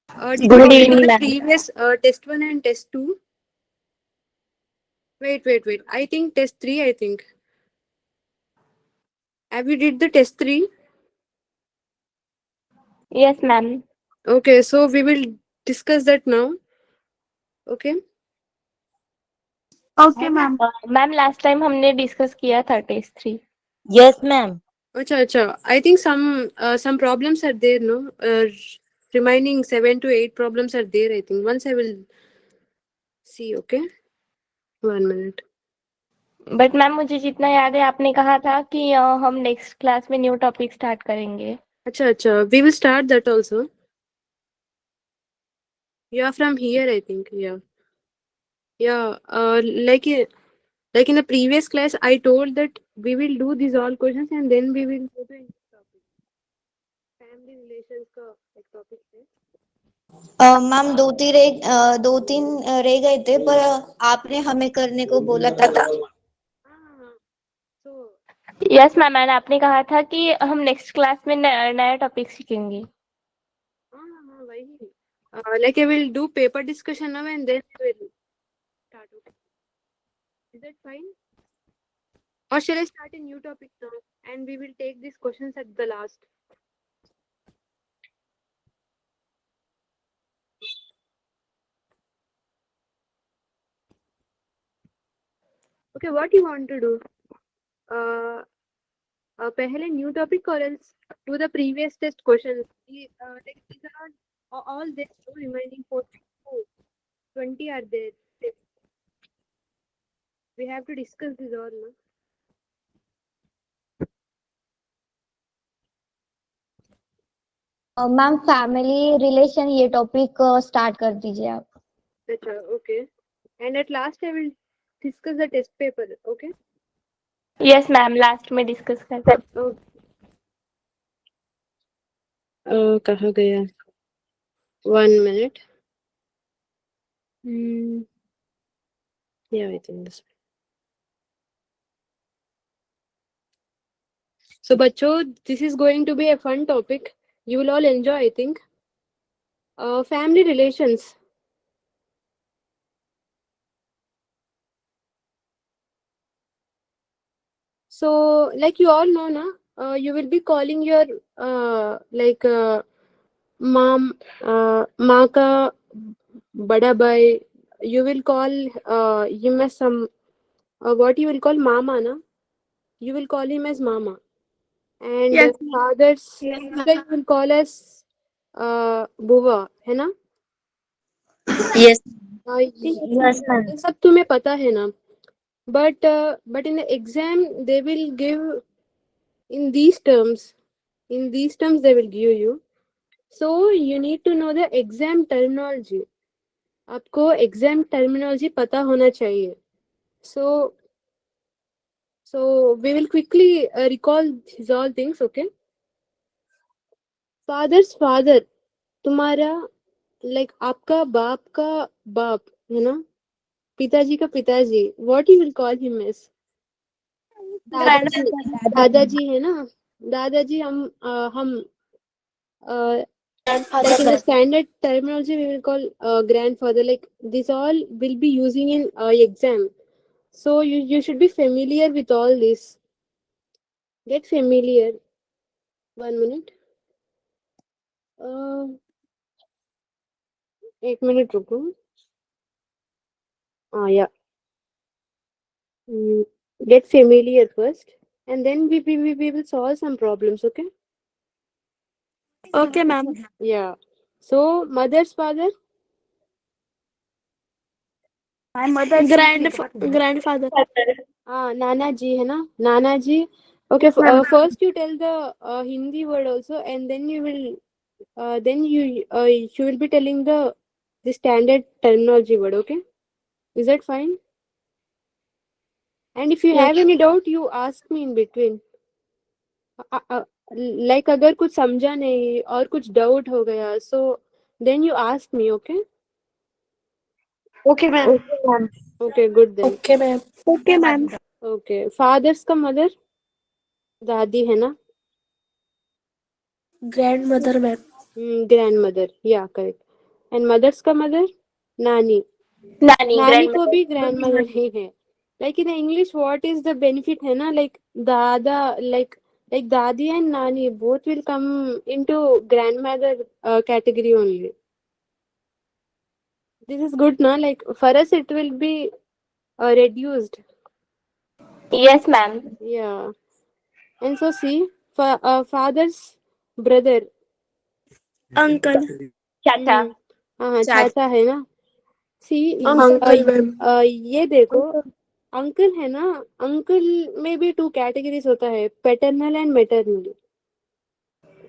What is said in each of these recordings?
Did you Good go through evening, the ma'am. previous test 1 and test 2? Wait. I think test 3, I think. Have you did the test 3? Yes, ma'am. Okay, so we will discuss that now. Okay. Okay, ma'am. Ma'am last time हमने discuss किया था test 3. Yes, ma'am. Acha. I think some problems are there, no? Remaining 7 to 8 problems are there, I think. Once I will see, okay? 1 minute. But ma'am मुझे जितना याद है आपने कहा था कि हम नेक्स्ट क्लास में न्यू टॉपिक स्टार्ट करेंगे. Acha. We will start that also. Yeah, from here, I think. Yeah. Yeah. Like in the previous class, I told that we will do these all questions and then we will go to next topic. Family relations का एक topic है. Ma'am दो तीन रह गए थे पर आपने हमें करने को बोला था। हाँ. So यस मैम, मैंने आपने कहा था कि हम नेक्स्ट क्लास में नया टॉपिक सीखेंगे. वही. Like I will do paper discussion now and then I will start. Okay. Is that fine? Or shall I start a new topic now and we will take these questions at the last? Okay, what you want to do? पहले new topic or else do the previous test questions. Like these are all there. So remaining 20 are there. We have to discuss this all. No? Ma'am family relation ये topic start कर दीजिए आप। Achha, okay. And at last I will discuss the test paper. Okay. Yes ma'am, last में discuss करते. Oh, कहाँ गया? 1 minute. Yeah, I think this. So, bachcho, this is going to be a fun topic. You will all enjoy, I think. Family relations. So, like you all know, na, you will be calling your mom, माँ का बड़ा भाई. You will call him as some what you will call mama, na. You will call him as mama. And Yes, father's yes, sister you will call as बुआ, है ना? Yes I think yes ma'am. ये सब तुम्हें पता है ना. But in the exam they will give in these terms. In these terms they will give you. So you need to know the exam terminology. आपको exam terminology पता होना चाहिए. So we will quickly recall these all things. Okay. Father's father. तुम्हारा like आपका बाप का बाप है ना. पिताजी का पिताजी. What you will call him as? दादाजी. दादाजी है ना. दादाजी हम like in the standard terminology we will call grandfather. Like this all will be using in exam. So you should be familiar with all this. Get familiar. 1 minute. 1 minute रुको. Yeah. Get familiar first, and then we will solve some problems. Okay. okay, ma'am. Yeah. So mother's father. My mother grandfather. नाना जी है ना. नाना जी. Okay. Ma'am. First you tell the Hindi word also, and then you will you will be telling the standard terminology word. Okay. Is that fine? And if you Yes. have any doubt, you ask me in between. Like अगर कुछ समझा नहीं और कुछ doubt हो गया, so then you ask me. Okay. Okay, ma'am. Okay ma'am. Okay. Good then. Okay ma'am. Okay, ma'am. Okay. Father's का mother. दादी है ना. Grandmother ma'am. Grandmother. Yeah, correct. And mother's का मदर नानी. नानी, नानी को ग्रैंडमदर. भी ग्रैंड मदर ही है. Like in English what is the benefit है ना, लाइक दादा, like dadi and nani both will come into grandmother category only. This is good na, like for us it will be reduced. Yes, ma'am. Yeah. And so see, father's brother. Uncle. चाचा. हाँ चाचा। चाचा है ना. सी Uncle, ma'am. ये देखो, uncle है ना, अंकल में भी 2 कैटेगरीज होता है, paternal and maternal.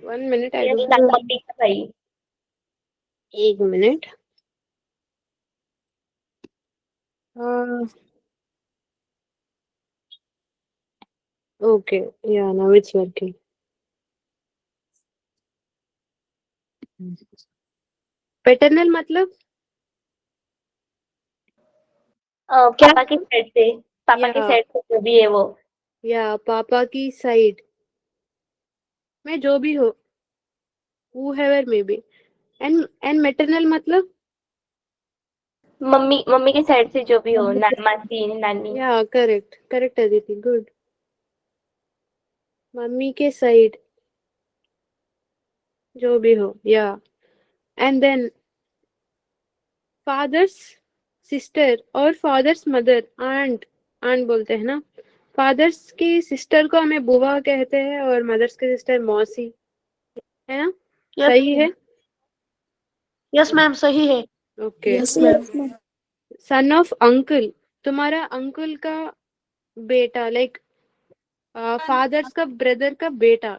1 minute, I Yes, don't ma'am. know. Mummy का भाई. 1 minute. Okay, yeah, now it's working. Paternal मतलब पापा की साइड से. पापा की या साइड से जो भी है वो. पापा की साइड में जो भी हो, whoever may be. And maternal मतलब मम्मी की साइड से जो भी हो, मासी, नानी. या करेक्ट अदिति, गुड. मम्मी के साइड जो भी हो, या. एंड देन फादर्स सिस्टर और फादर्स मदर, आंट बोलते हैं ना. फादर्स की सिस्टर को हमें बुआ कहते हैं और मदर्स की सिस्टर मौसी, है ना. Yes, सही है. yes, ma'am. सही है. Okay. Yes, ma'am. Son of uncle, तुम्हारा अंकल का बेटा, लाइक फादर्स का ब्रदर का बेटा.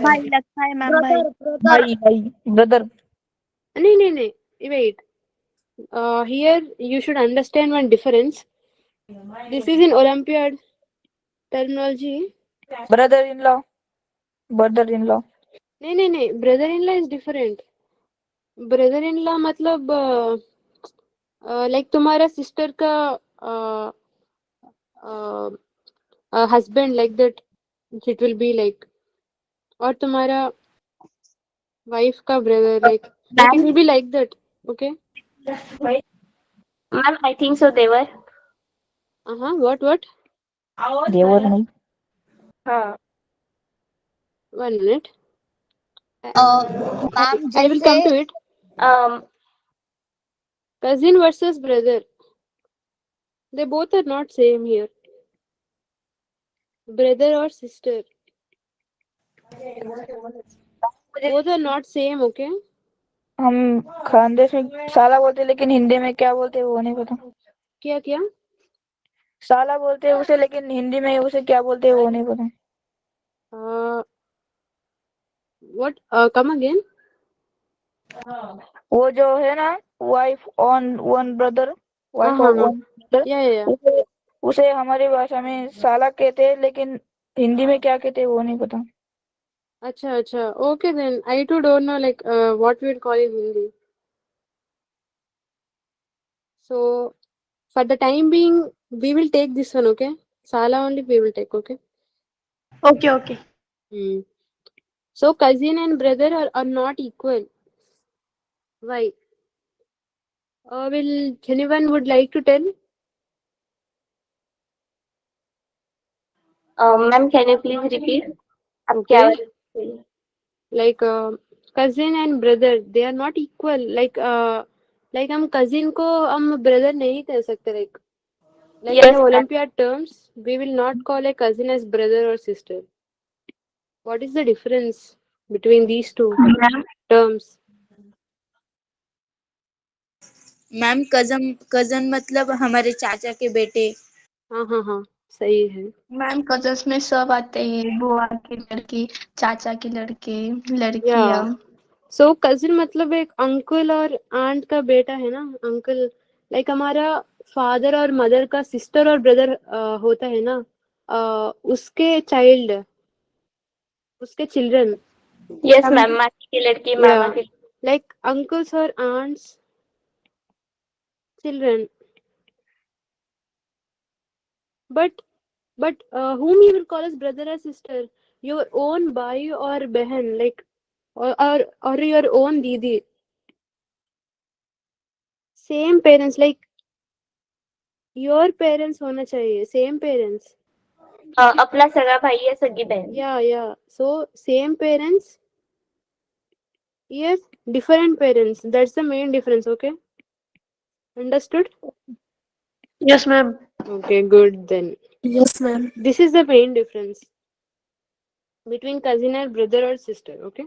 भाई लगता है मैम, भाई. भाई ब्रदर. नहीं, wait. Here you should understand one difference. This is in Olympiad terminology. Brother in law. नहीं, brother in law is different. Brother in law मतलब लाइक तुम्हारा सिस्टर का husband, like that it will be like. और तुम्हारा wife का brother, like it will be like that. Okay. Ma'am, I think so देवर. हाँ, what देवर नहीं. हाँ. 1 minute. Ma'am I will come जैसे to it. um, Cousin versus brother, they both are not same here. Brother or sister, both are not same. Okay. हम खानदेश में साला बोलते हैं, लेकिन हिंदी में क्या बोलते हैं वो नहीं पता. क्या साला बोलते हैं उसे, लेकिन हिंदी में उसे क्या बोलते हैं वो नहीं पता. what come again. वो जो है ना, wife on one brother, wife हाँ, ऑफ वन ब्रदर, या उसे हमारी भाषा में साला कहते हैं, लेकिन हिंदी में क्या कहते हैं वो नहीं पता. अच्छा. Okay, then I too don't know, like what we will call in Hindi. So for the time being we will take this one. Okay, Sala only we will take. Okay. Okay. So cousin and brother are not equal. Why? Will anyone would like to tell? Ma'am, can you please repeat. आपकी Okay. आवाज. Like cousin and brother, they are not equal. Like हम cousin को हम brother नहीं कह सकते. Like Yes, in ma'am. Olympiad terms, we will not call a cousin as brother or sister. What is the difference between these two terms? Ma'am cousin मतलब हमारे चाचा के बेटे। हाँ, सही है. मैम कजन्स में सब आते हैं, बुआ की लड़की, चाचा की लड़के, Yeah. लड़कियां. So cousin मतलब एक अंकल और आंट का बेटा है ना. अंकल लाइक हमारा फादर और मदर का सिस्टर और ब्रदर होता है ना, उसके चाइल्ड, उसके चिल्ड्रन. यस मैम, मासी की लड़की, मामा की. Like uncles or aunts children. But whom you will call as brother or sister? Your own bhai or behan, like or your own दीदी. Same parents, like your parents होना चाहिए. Same parents. अपना सगा भाई या सगी बहन. Yeah. So same parents. Yes, different parents. That's the main difference. Okay. Understood? Yes, ma'am. Okay, good then. Yes, ma'am. This is the main difference between cousin and brother or sister. Okay.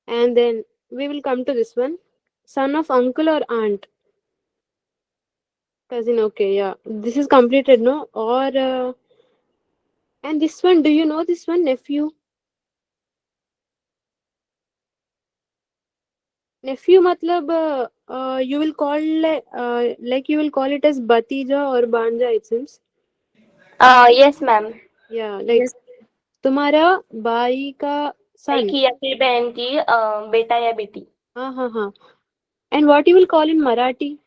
And then we will come to this one. Son of uncle or aunt. Cousin. Okay, yeah. This is completed, no? Or and this one, do you know this one? Nephew. Nephew matlab you will call like you will call it as Batija or Banja, it seems. Yes, ma'am. Yeah, like तुम्हारा भाई का भाई son. की या फिर बहन की बेटा या बेटी. हाँ. And what you will call in Marathi?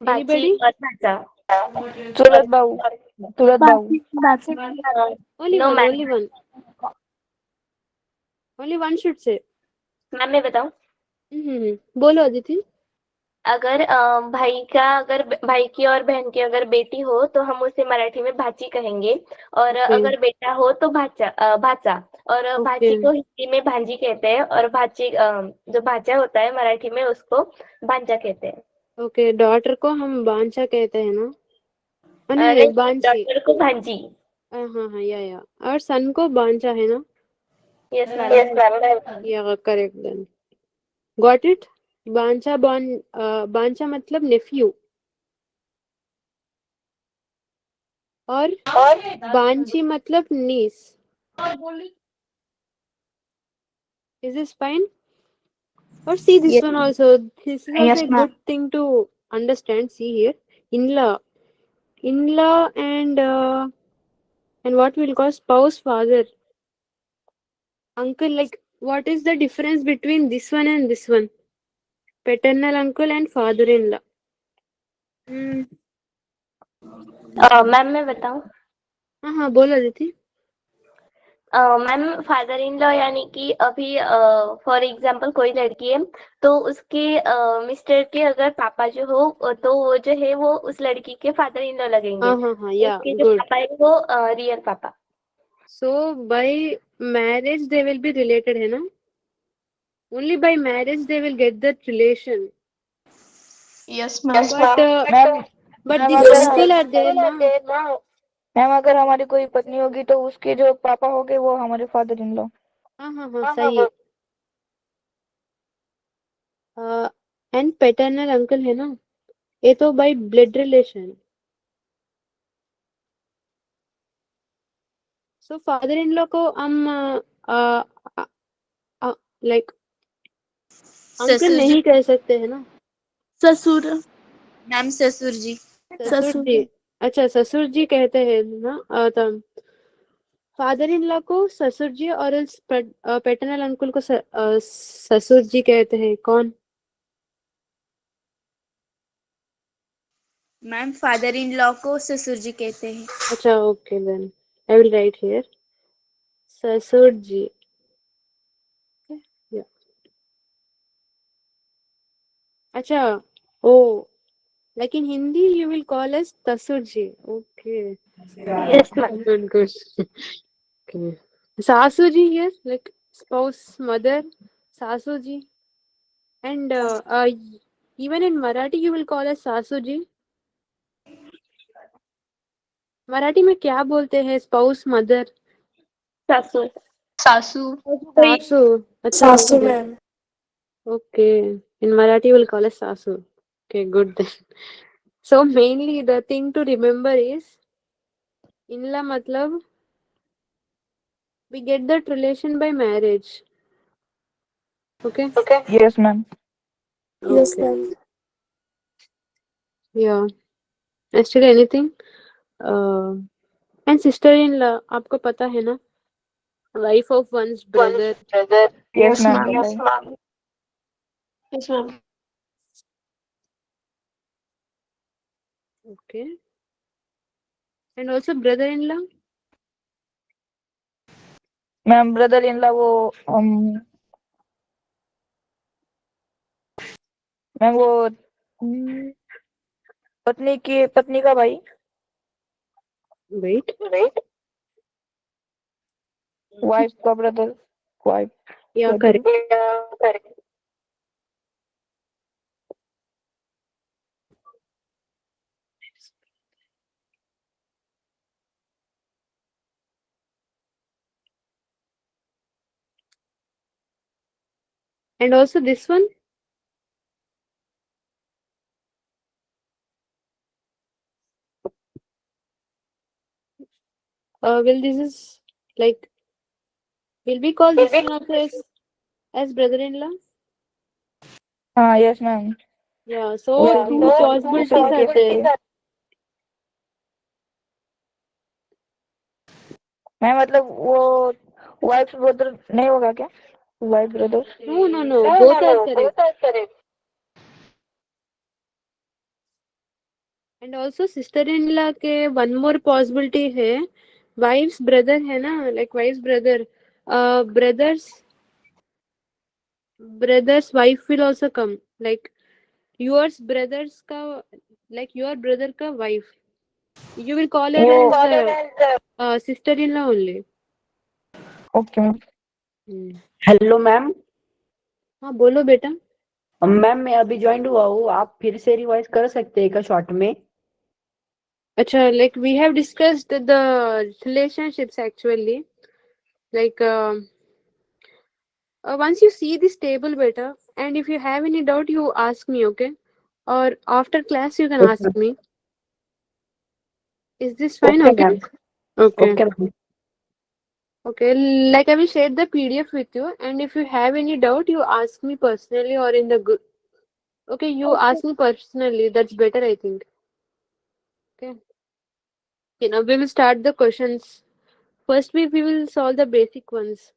भाची Anybody? और भाचा. चुलत भाऊ. चुलत भाऊ. Only No, one, ma'am. only one. Only one should say. Ma'am मैं बताऊं. बोलो अदिति. अगर भाई की और बहन की अगर बेटी हो तो हम उसे मराठी में भाची कहेंगे. और Okay. अगर बेटा हो तो भाचा. और Okay. भाची को हिंदी में भांजी कहते हैं. और भाची जो भाचा होता है मराठी में उसको भांजा कहते हैं. ओके, डॉटर को हम बांचा कहते हैं ना? नहीं, नहीं, बांची. डॉटर को भांजी. हाँ, या. और सन को बांचा है ना? Yes ma'am. Yeah correct then. Got it? बांचा मतलब नेफ्यू. और बांची मतलब niece. Is this fine? Or see this one also. This is also Yes, a ma'am. good thing to understand. See here, in-law and what we'll call spouse, father, uncle. Like, what is the difference between this one and this one? Paternal uncle and father-in-law. Ma'am मैं बताऊं. हाँ, बोलो दीदी. Ma'am father in law यानी कि अभी for example कोई लड़की है तो उसके मिस्टर के अगर पापा जो हो तो वो जो है वो उस लड़की के फादर इन लॉ लगेंगे. हाँ, या उसके जो गुड. पापा है वो रियल पापा. So by marriage they will be related, है ना? Only by marriage they will get that relation. Yes, ma'am. But ma'am this uncle are there ना? मैम अगर हमारी कोई पत्नी होगी तो उसके जो पापा होंगे वो हमारे फादर इन लॉ. हाँ, सही है. एंड पैटर्नल अंकल है ना? ये तो by blood relation. So father in law को हम लाइक अंकल नहीं कह सकते है ना? ससुर. मैम ससुर जी. ससुर जी. अच्छा, ससुर जी कहते हैं ना? तब फादर इन लॉ को ससुर जी और पैटर्नल अंकल को ससुर जी कहते हैं. कौन? मैम फादर इन लॉ को ससुर जी कहते हैं. अच्छा, okay then I will write here ससुर जी. या अच्छा. ओ, like in Hindi you will call as ससुर जी. Okay. Yes ma'am. Good. Okay. सासू जी here, like spouse, mother, सासू जी. And even in Marathi you will call as सासू जी. मराठी में क्या बोलते हैं spouse, mother? सासू. Sasu. सासू. अच्छा, सासू okay. Ma'am. Okay. In Marathi you will call as सासू. Okay, good then. So mainly the thing to remember is in-law matlab we get that relation by marriage. Okay. Yes ma'am. Yes, Okay. ma'am. Yeah. Actually anything. And sister-in-law आपको पता है ना? Wife of one's brother. Yes ma'am. Yes, ma'am. Okay. And also brother-in-law. Ma'am brother in law वो ma'am वो पत्नी का भाई। Wait. Wife का brother. Wife Yeah, brother. correct. And also this one. Will this is like, will we call this one also as brother-in-law? Yes ma'am. Yeah, so two possibilities are there. Ma'am मतलब वो wife brother नहीं होगा क्या? Wife brother. No, both are correct. And also sister-in-law के one more possibility है, wife's brother है ना, like wife's brother, brother's wife will also come, like yours brother's का, like your brother का wife, you will call her as sister-in-law only. Okay ma'am. Hello ma'am. हाँ बोलो बेटा। Ma'am मैं अभी ज्वाइन हुआ हूँ, आप फिर से रिवाइज कर सकते हैं क्या शॉर्ट में? अच्छा, like we have discussed the relationships actually, like once you see this table beta, and if you have any doubt you ask me, okay, or after class you can ask me. Is this fine? Okay Okay. Ma'am. Okay. Okay ma'am. Okay, like I will share the PDF with you, and if you have any doubt you ask me personally or in the group. Okay, you ask me personally, that's better I think. Okay. Okay, now we will start the questions. First we will solve the basic ones.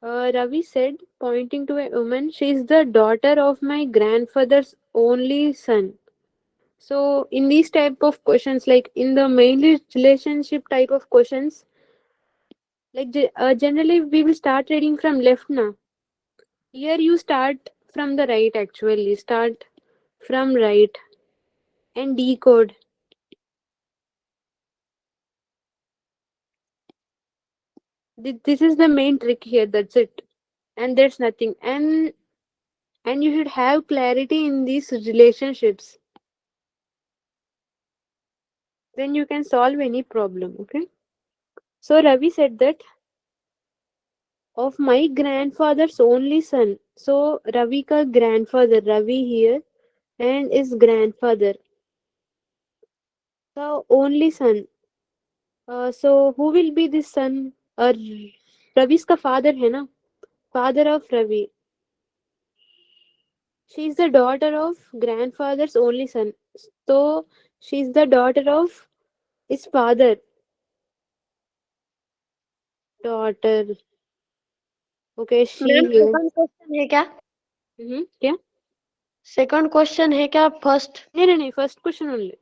Ravi said, pointing to a woman, she is the daughter of my grandfather's only son. So in these type of questions, like in the mainly relationship type of questions, like generally we will start reading from left now. Here you start from the right actually. Start from right and decode. This is the main trick here. That's it. And there's nothing. And you should have clarity in these relationships. Then you can solve any problem. Okay. So Ravi said that of my grandfather's only son. So Ravi ka grandfather, Ravi here, and his grandfather. The only son. So who will be this son? Ravi's ka father hai na? Father of Ravi. She is the daughter of grandfather's only son. So she is the daughter of his father. Daughter. Okay, she ma'am here. Second question है क्या? क्या? Second question है क्या? First नहीं, first question only.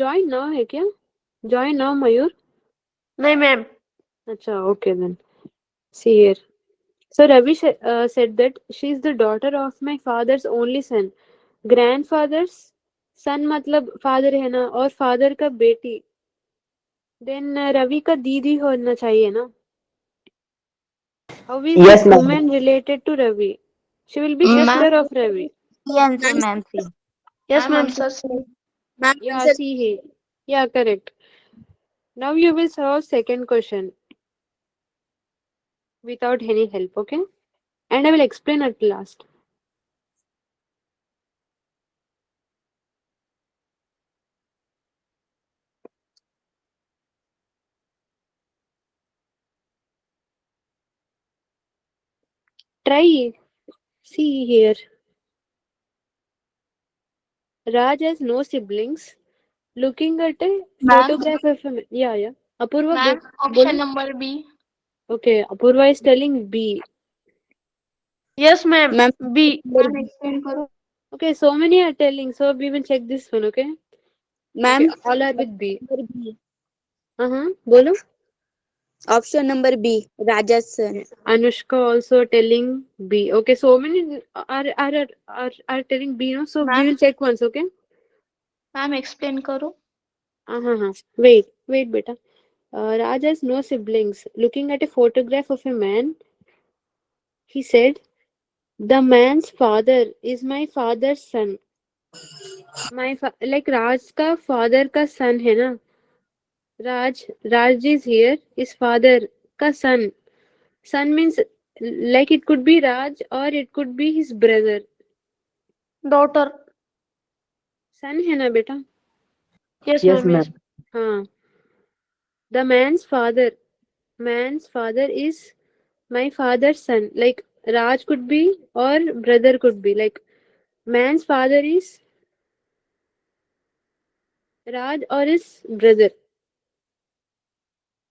Join now है क्या? Join now मयूर. नहीं ma'am. Acha, okay then. See here. So Ravi said that she is the daughter of my father's only son. Grandfather's son मतलब father है ना, और father का बेटी. Then Ravi का दीदी होना चाहिए ना. How is Yes this ma'am. woman related to Ravi? She will be sister of Ravi. ma'am. Yes ma'am. Yeah, see here. Yeah, correct. Now you will solve second question without any help, okay? And I will explain at last. Try. See here. Raj has no siblings. Looking at a photograph of him. Yeah. Apurva, ma'am bolo. Option number B. Okay, Apurva is telling B. Yes ma'am. B. Ma'am explain करो. Okay, so many are telling. So we will check this one, okay? Ma'am Okay, all are with B. Bolo. Option number B, Raja's son. Anushka also telling B. Okay, so many are telling B, no? So we ma'am will check once, okay? Ma'am explain करो. Wait, beta. Raj has no siblings. Looking at a photograph of a man, he said, "The man's father is my father's son." Like Raj का father का son है ना? Raj is here. His father का son. Son means like it could be Raj or it could be his brother. Daughter. Son है ना बेटा? Yes, Yes, ma'am. Yes. ma'am. हाँ. The man's father. Man's father is my father's son. Like Raj could be or brother could be. Like man's father is Raj or his brother.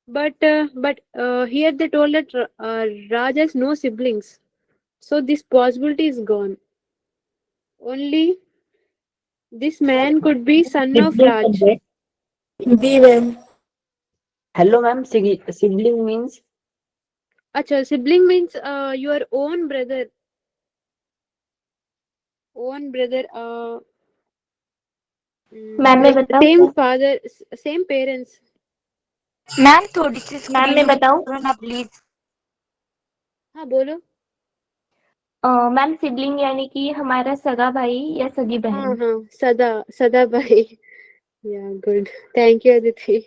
But here they told that Raj has no siblings. So this possibility is gone. Only this man could be son of Sibling Raj. subject. B, ma'am. Hello, ma'am. Sibling means Acha, sibling means your own brother. Own brother. Ma'am मैं Like बताऊँ same क्या? father, same parents. Ma'am थोड़ी सी ma'am मैं screen बताऊँ? करो ना please. हाँ बोलो. मैम सिबलिंग यानी कि हमारा सगा भाई या सगी बहन. हाँ सदा भाई. Yeah, good. Thank you, Aditi.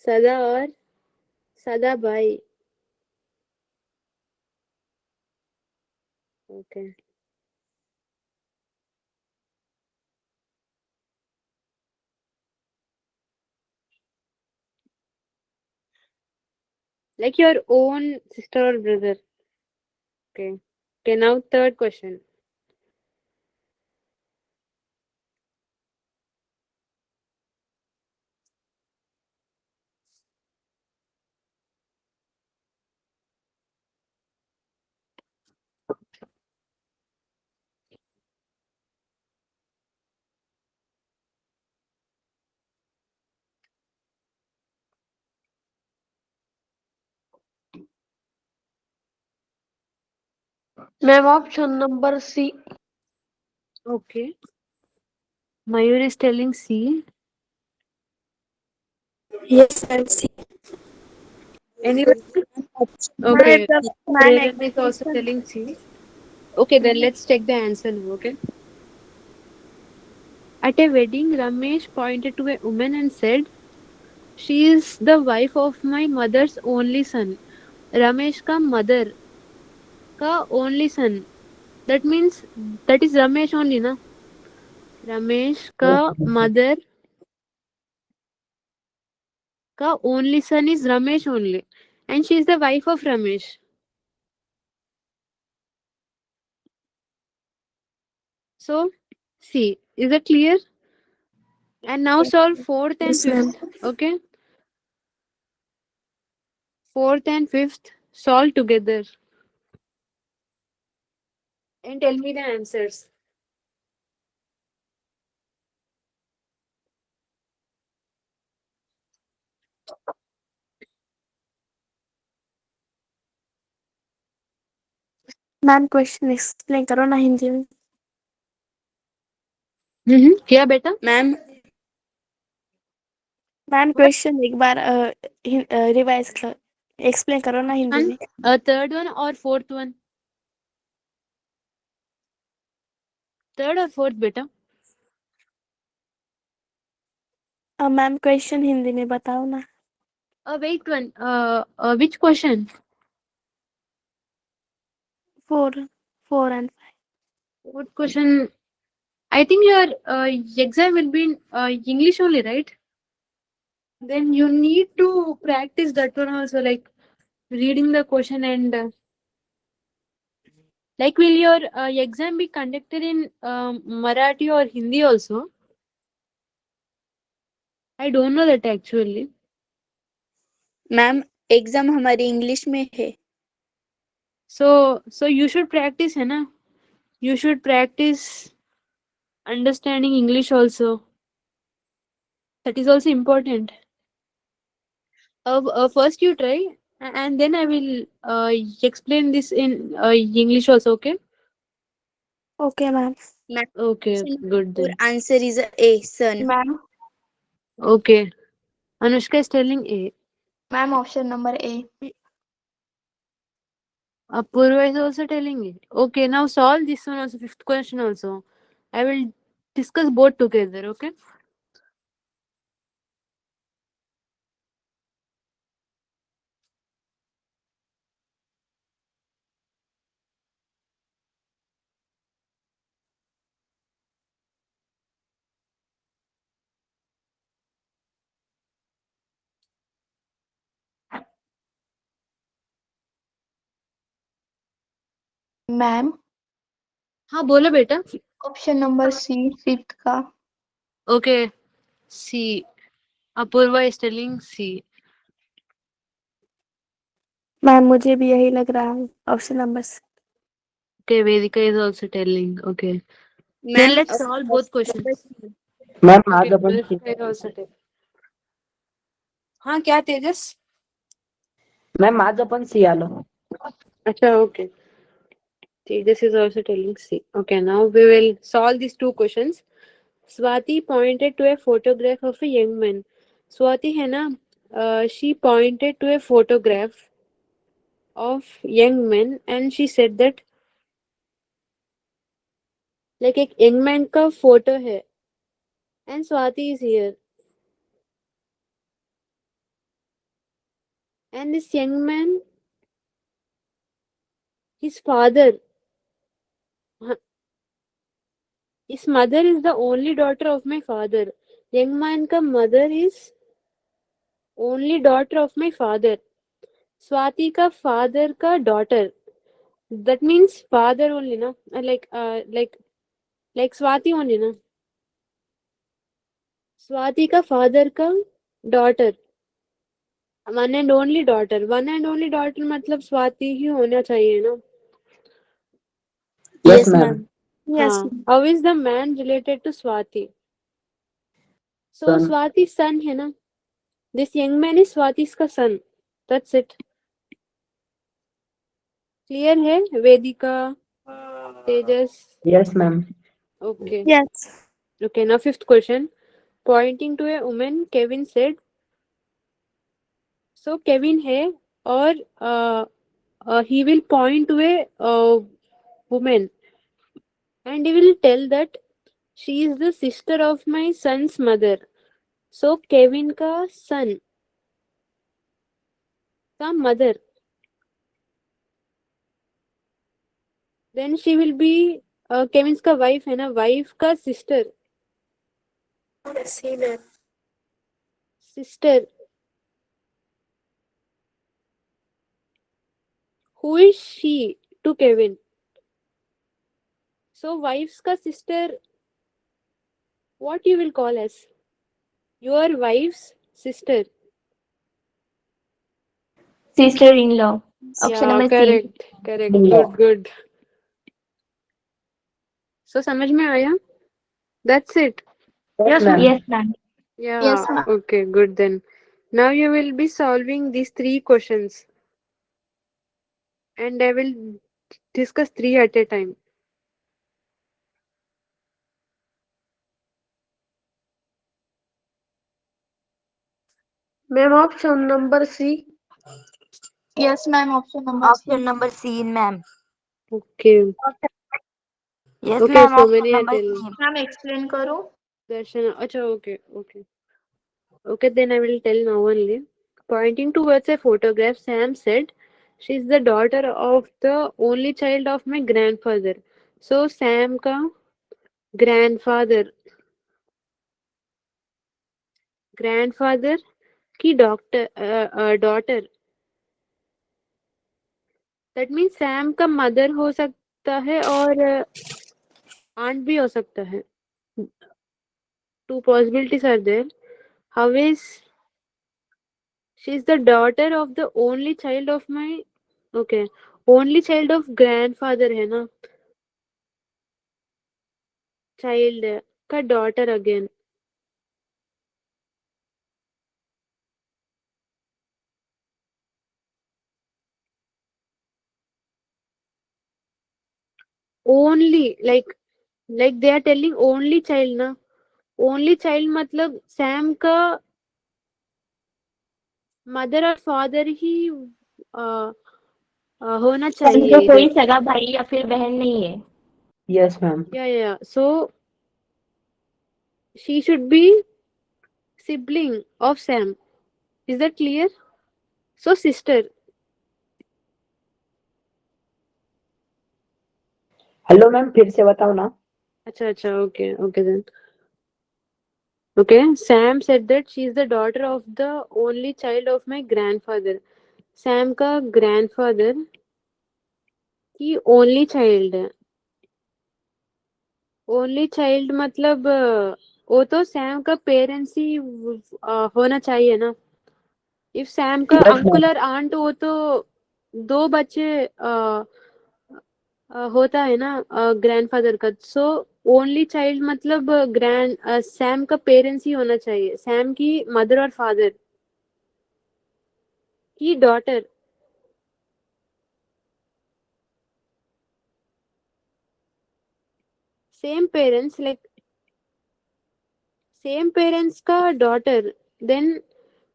सदा और सदा भाई. Okay. Like your own sister or brother. Okay. Okay, now third question. Ma'am, option number C. Okay. Mayur is telling C. Yes, ma'am. C. Anyone? Okay. Prerna is also telling C. Okay, then let's check the answer now, okay? At a wedding, Ramesh pointed to a woman and said, "She is the wife of my mother's only son." Ramesh ka mother ka only son. That means that is Ramesh only, na? Ramesh ka mother ka only son is Ramesh only. And she is the wife of Ramesh. So, see, is it clear? And now solve fourth and Yes, ma'am. fifth. Okay? Fourth and fifth solve together. And tell me the answers. Ma'am question explain करो ना हिंदी में. क्या बेटा? Ma'am ma'am question एक बार revise कर explain करो ना हिंदी में. Third one or fourth one? Third or fourth, बेटा? मैम क्वेश्चन हिंदी में बताओ ना. Wait one. Which question? 4 and 5. Fourth question. I think your exam will be in English only, right? Then you need to practice that one also, like reading the question and like will your exam be conducted in Marathi or Hindi also? I don't know that actually. Ma'am exam हमारी English में है. So you should practice, है ना? You should practice understanding English also. That is also important. First you try And then I will explain this in English also. Okay. Okay, ma'am. Ma'am, Okay. option number Good four then. answer is A, sun. Ma'am, Okay. Anushka is telling A. ma'am, option number A. Apurva is also telling it. Okay, now solve this one also, fifth question also. I will discuss both together, okay? Ma'am, हाँ बोलो बेटा. Option number C, fifth का. Okay, C. Apurva is telling C. Ma'am मुझे भी यही लग रहा है option number C. Okay, Vedika is also telling. Okay. Then Ma'am, let's solve both option number questions. C. Ma'am Okay, आज अपन Anushka is also telling. हाँ क्या तेजस? Ma'am आज अपन सी आलो. अच्छा, okay. Tejas is also telling C. Okay, now we will solve these two questions. Swati pointed to a photograph of a young man. Swati है ना? She pointed to a photograph of young men and she said that like एक young man का photo है and Swati is here and this young man, his father, his mother is the only daughter of my father. Young man का mother is only daughter of my father. Swati का father का daughter. That means father only na, like Swati only na. Swati का father का daughter. One and only daughter. One and only daughter मतलब स्वाति ही होना चाहिए ना. Yes Yes, ma'am. ma'am. Yes हाँ. How is the man related to Swati? So Son. Swati's son है ना. This young man is Swati's का son. That's it. Clear है Vedika, Tejas? Yes ma'am. Okay. Yes. Okay. Now fifth question. Pointing to a woman, Kevin said. So Kevin है और he will point to a woman and he will tell that she is the sister of my son's mother. So Kevin का son का mother, then she will be Kevin's का wife है ना, wife का sister, C ma'am. sister. Who is she to Kevin? So wife's का sister, what you will call as your wife's sister? Sister-in-law. Option Yeah, number C. correct, correct. Good, good. So समझ में आया? That's it. Yes ma'am. Yes, ma'am. Yeah, Yes, ma'am. okay, good then. Now you will be solving these three questions and I will discuss three at a time. Ma'am option number C. Yes, ma'am, option number C. Option number C, ma'am. Okay, Yes, okay, ma'am. so Option many are number telling. C. Ma'am, explain करो. Darshana, acha, okay, okay. Okay, then I will tell now only. Pointing towards a photograph, Sam said, she's the daughter of the only child of my grandfather. So Sam ka grandfather, grandfather की daughter. That means Sam का mother हो सकता है और aunt भी हो सकता है. Two possibilities are there. How is she's the daughter of the only child of my okay only child of grandfather है ना, child का daughter again. only like they are telling only child ना, only child मतलब Sam का mother और father ही होना Sam चाहिए का कोई इधर. सगा भाई या फिर बहन नहीं है। Yes, ma'am. Yeah. So she should be sibling of Sam. Is that clear? So sister. Hello ma'am, फिर से बताओ ना. अच्छा, okay then. Okay, Sam said that she is the daughter of the only child of my grandfather. Sam का grandfather की only child है. Only child मतलब वो तो सैम का पेरेंट्स ही होना चाहिए ना. इफ सैम का Yes, अंकल ma'am. और आंट हो तो दो बच्चे होता है ना ग्रैंडफादर का. सो ओनली चाइल्ड मतलब ग्रैंड सैम का पेरेंट्स ही होना चाहिए. सैम की मदर और फादर की daughter. Same parents like same parents का daughter. Then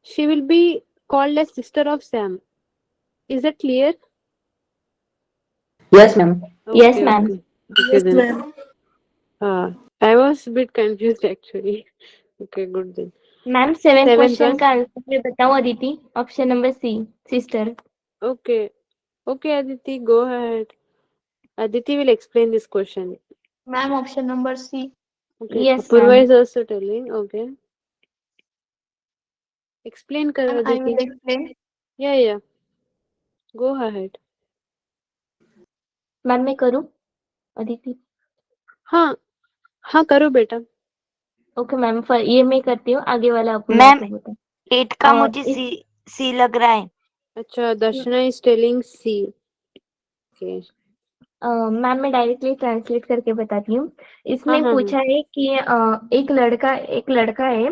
she will be called as sister of Sam. Is that clear? Yes, ma'am. Yes, Okay, ma'am. okay then. I was a bit confused actually. Okay, good then. Ma'am 7th Seventh question one. का answer मैं बताऊं Aditi? Option number C, sister. Okay, Aditi, go ahead. Aditi will explain this question. मैम option number C. Okay, yes Apurva ma'am. is also telling. Okay, explain karo ma'am I will Aditi. Explain. Yeah. Go ahead. Ma'am मैं करूं अदिति? हाँ करो बेटा. Okay ma'am, ये मैं करती हूँ, आगे वाला अपूर्वा मैम को बता। 8 का अ, मुझे इस सी लग रहा है। अच्छा, दर्शना is telling C. Okay. Ma'am मैं डायरेक्टली ट्रांसलेट करके बताती हूँ। इसमें हाँ. पूछा है कि एक लड़का है,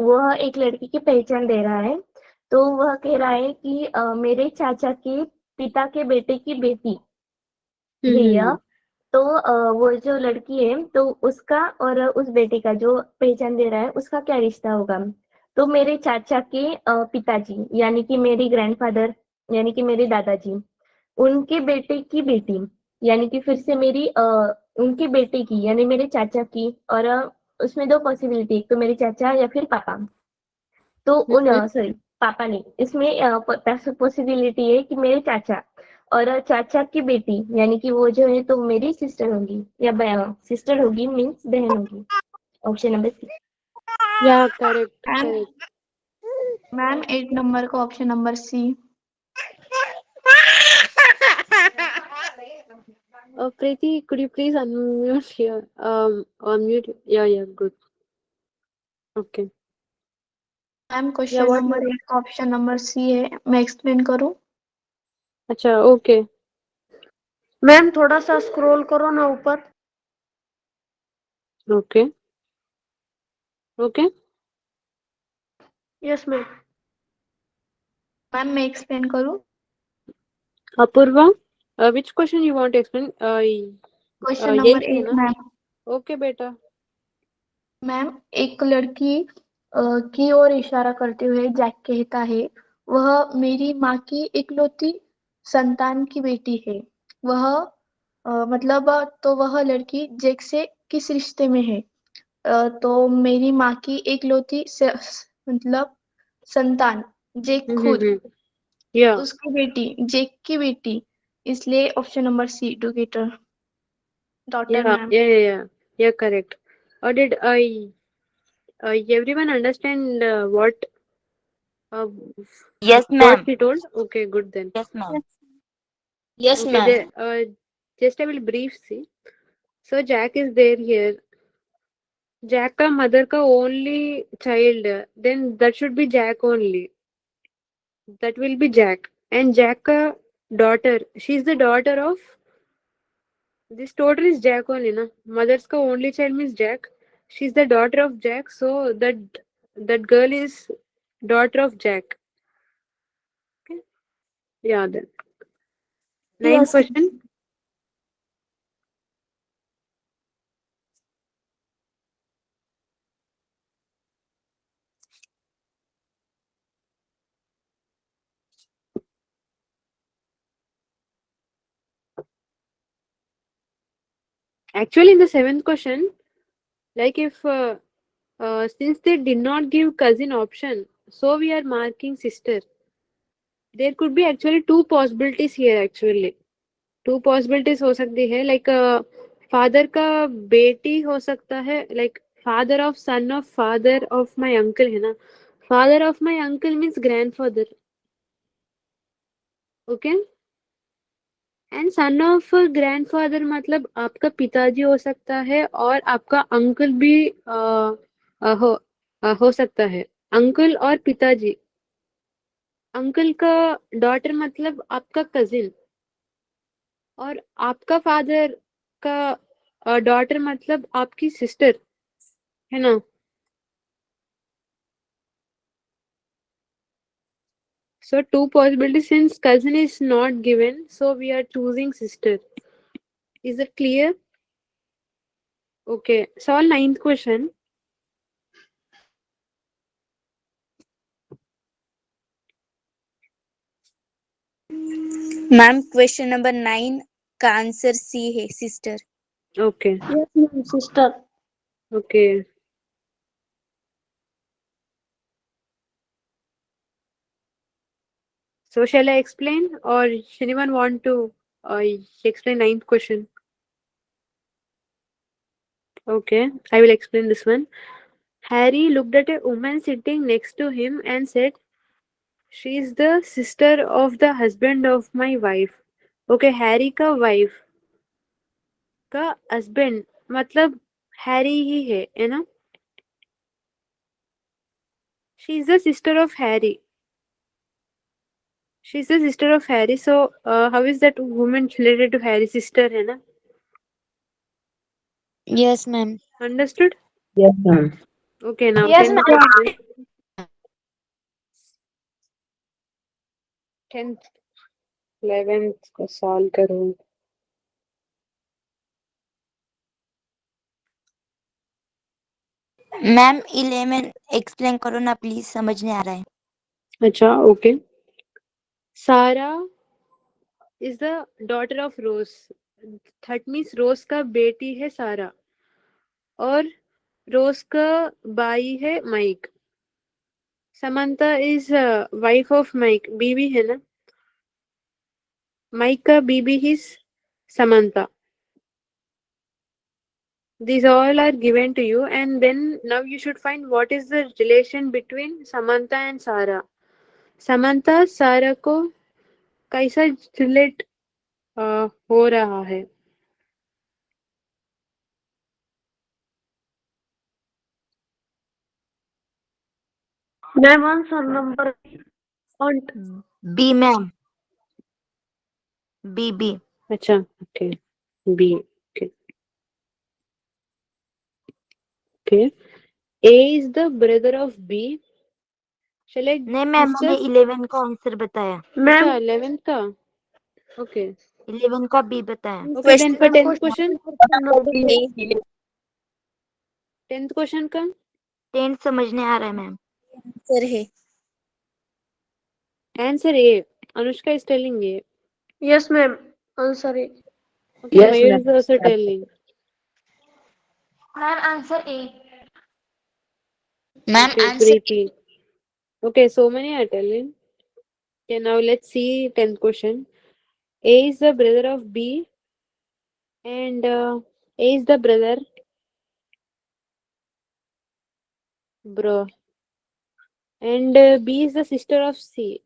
वह एक लड़की की पहचान दे रहा है। तो वह कह रहा है कि मेरे चाचा के पिता के बेटे की बेटी है यह। तो वो जो लड़की है तो उसका और उस बेटे का जो पहचान दे रहा है उसका क्या रिश्ता होगा? तो मेरे चाचा के पिताजी यानी कि मेरी ग्रैंडफादर यानी कि मेरे दादाजी, उनके बेटे की बेटी यानी कि फिर से उनके बेटे की यानी मेरे चाचा की, और उसमें दो पॉसिबिलिटी, एक तो मेरे चाचा या फिर पापा। तो सॉरी, पापा नहीं, इसमें पॉसिबिलिटी है कि मेरे चाचा और चाचा की बेटी यानी कि वो जो है तो मेरी सिस्टर होगी या सिस्टर होगी, मीन्स बहन होगी। Option number C. Yeah, correct. Ma'am 8 number का option number C. Preeti, could you please unmute here? Unmute. Yeah, good. Okay. Ma'am Yeah, question what? Number 8 का ऑप्शन नंबर सी है। मैं explain करूं? अच्छा, okay. Ma'am थोड़ा सा scroll करो ना ऊपर। Okay. Yes ma'am. मैम मैं एक्सप्लेन करूं? Apurva, which question you want to explain? Question यही नंबर है 8 ना? मैम। Okay बेटा. मैम एक लड़की की ओर इशारा करते हुए जैक कहता है, वह मेरी माँ की इकलौती संतान की बेटी है। वह मतलब तो वह लड़की जैक से किस रिश्ते में है? तो मेरी माँ की इकलौती मतलब संतान जैक खुद, Yeah. उसकी बेटी जैक की बेटी, इसलिए option number C daughter daughter ma'am. Yeah, correct. Or did everyone understand uh, yes what ma'am. she told? Okay, good then. Yes ma'am. Yes, Okay, ma'am. just I will brief see. So Jack is there here. Jack का mother का only child, then that should be Jack only. That will be Jack. And Jack का daughter, she is the daughter of this total is Jack only, na? Mother's ka only child means Jack. She's the daughter of Jack, so that girl is daughter of Jack. Okay. Yeah. Then ninth Yes. question. Actually, in the seventh question, like if since they did not give cousin option, so we are marking sister. There could be actually two possibilities here. Actually, two possibilities हो सकती है. Like father का बेटी हो सकता है. Like father of son of father of my uncle है ना. Father of my uncle means grandfather. Okay. And son of grandfather मतलब आपका पिताजी हो सकता है और आपका अंकल भी हो सकता है. अंकल और पिताजी. अंकल का डॉटर मतलब आपका कजिन और आपका फादर का डॉटर मतलब आपकी सिस्टर है ना. So two possibilities since cousin is not given, so we are choosing sister. Is it clear? Okay. Solve ninth question. Ma'am question number 9 का आंसर सी है, sister. Okay. Yes, ma'am, sister. Okay. So shall I explain or anyone want to explain ninth question? Okay, I will explain this one. Harry looked at a woman sitting next to him and said, "She is the sister of the husband of my wife." Okay, Harry का wife का husband मतलब Harry ही है ना? She is the sister of Harry. She is the sister of Harry. So how is that woman related to Harry's sister है ना? Yes, ma'am. Understood? Yes, ma'am. Okay, now Yes, 10th ma'am. question. 10th 11th को solve करो. Ma'am 11 explain करो ना please, समझ नहीं आ रहा है. अच्छा, okay. Sarah is the daughter of Rose. Third means Rose का बेटी है सारा और रोज का भाई है Mike. Samantha is wife of Mike. बीवी है ना. माइक का बीबी is Samantha. These all are given to you and then now you should find what is the relation between Samantha and Sarah. Samantha सारा को कैसा रिलेट हो रहा है. Ma'am, answer number aunt. B ma'am, B B. अच्छा, okay. B. Okay. Okay. A is the brother of B. Shall I नहीं ma'am, मैंने discuss? 11 का आंसर बताया. अच्छा, Ma'am, 11th का. ओके. 11 का बी बताया. Okay then for 10th question question. number 10. 10th question का 10 समझ नहीं आ रहा है मैम. आंसर है. answer A. Anushka is telling A. Yes, ma'am. Answer A. Okay, Yes, Mayur ma'am. is also telling. Ma'am, answer A. Ma'am Okay, answer Preeti. Okay, so many are telling. Okay, now let's see 10th question. A is the brother of B and A is the brother. Bro. And B is the sister of C.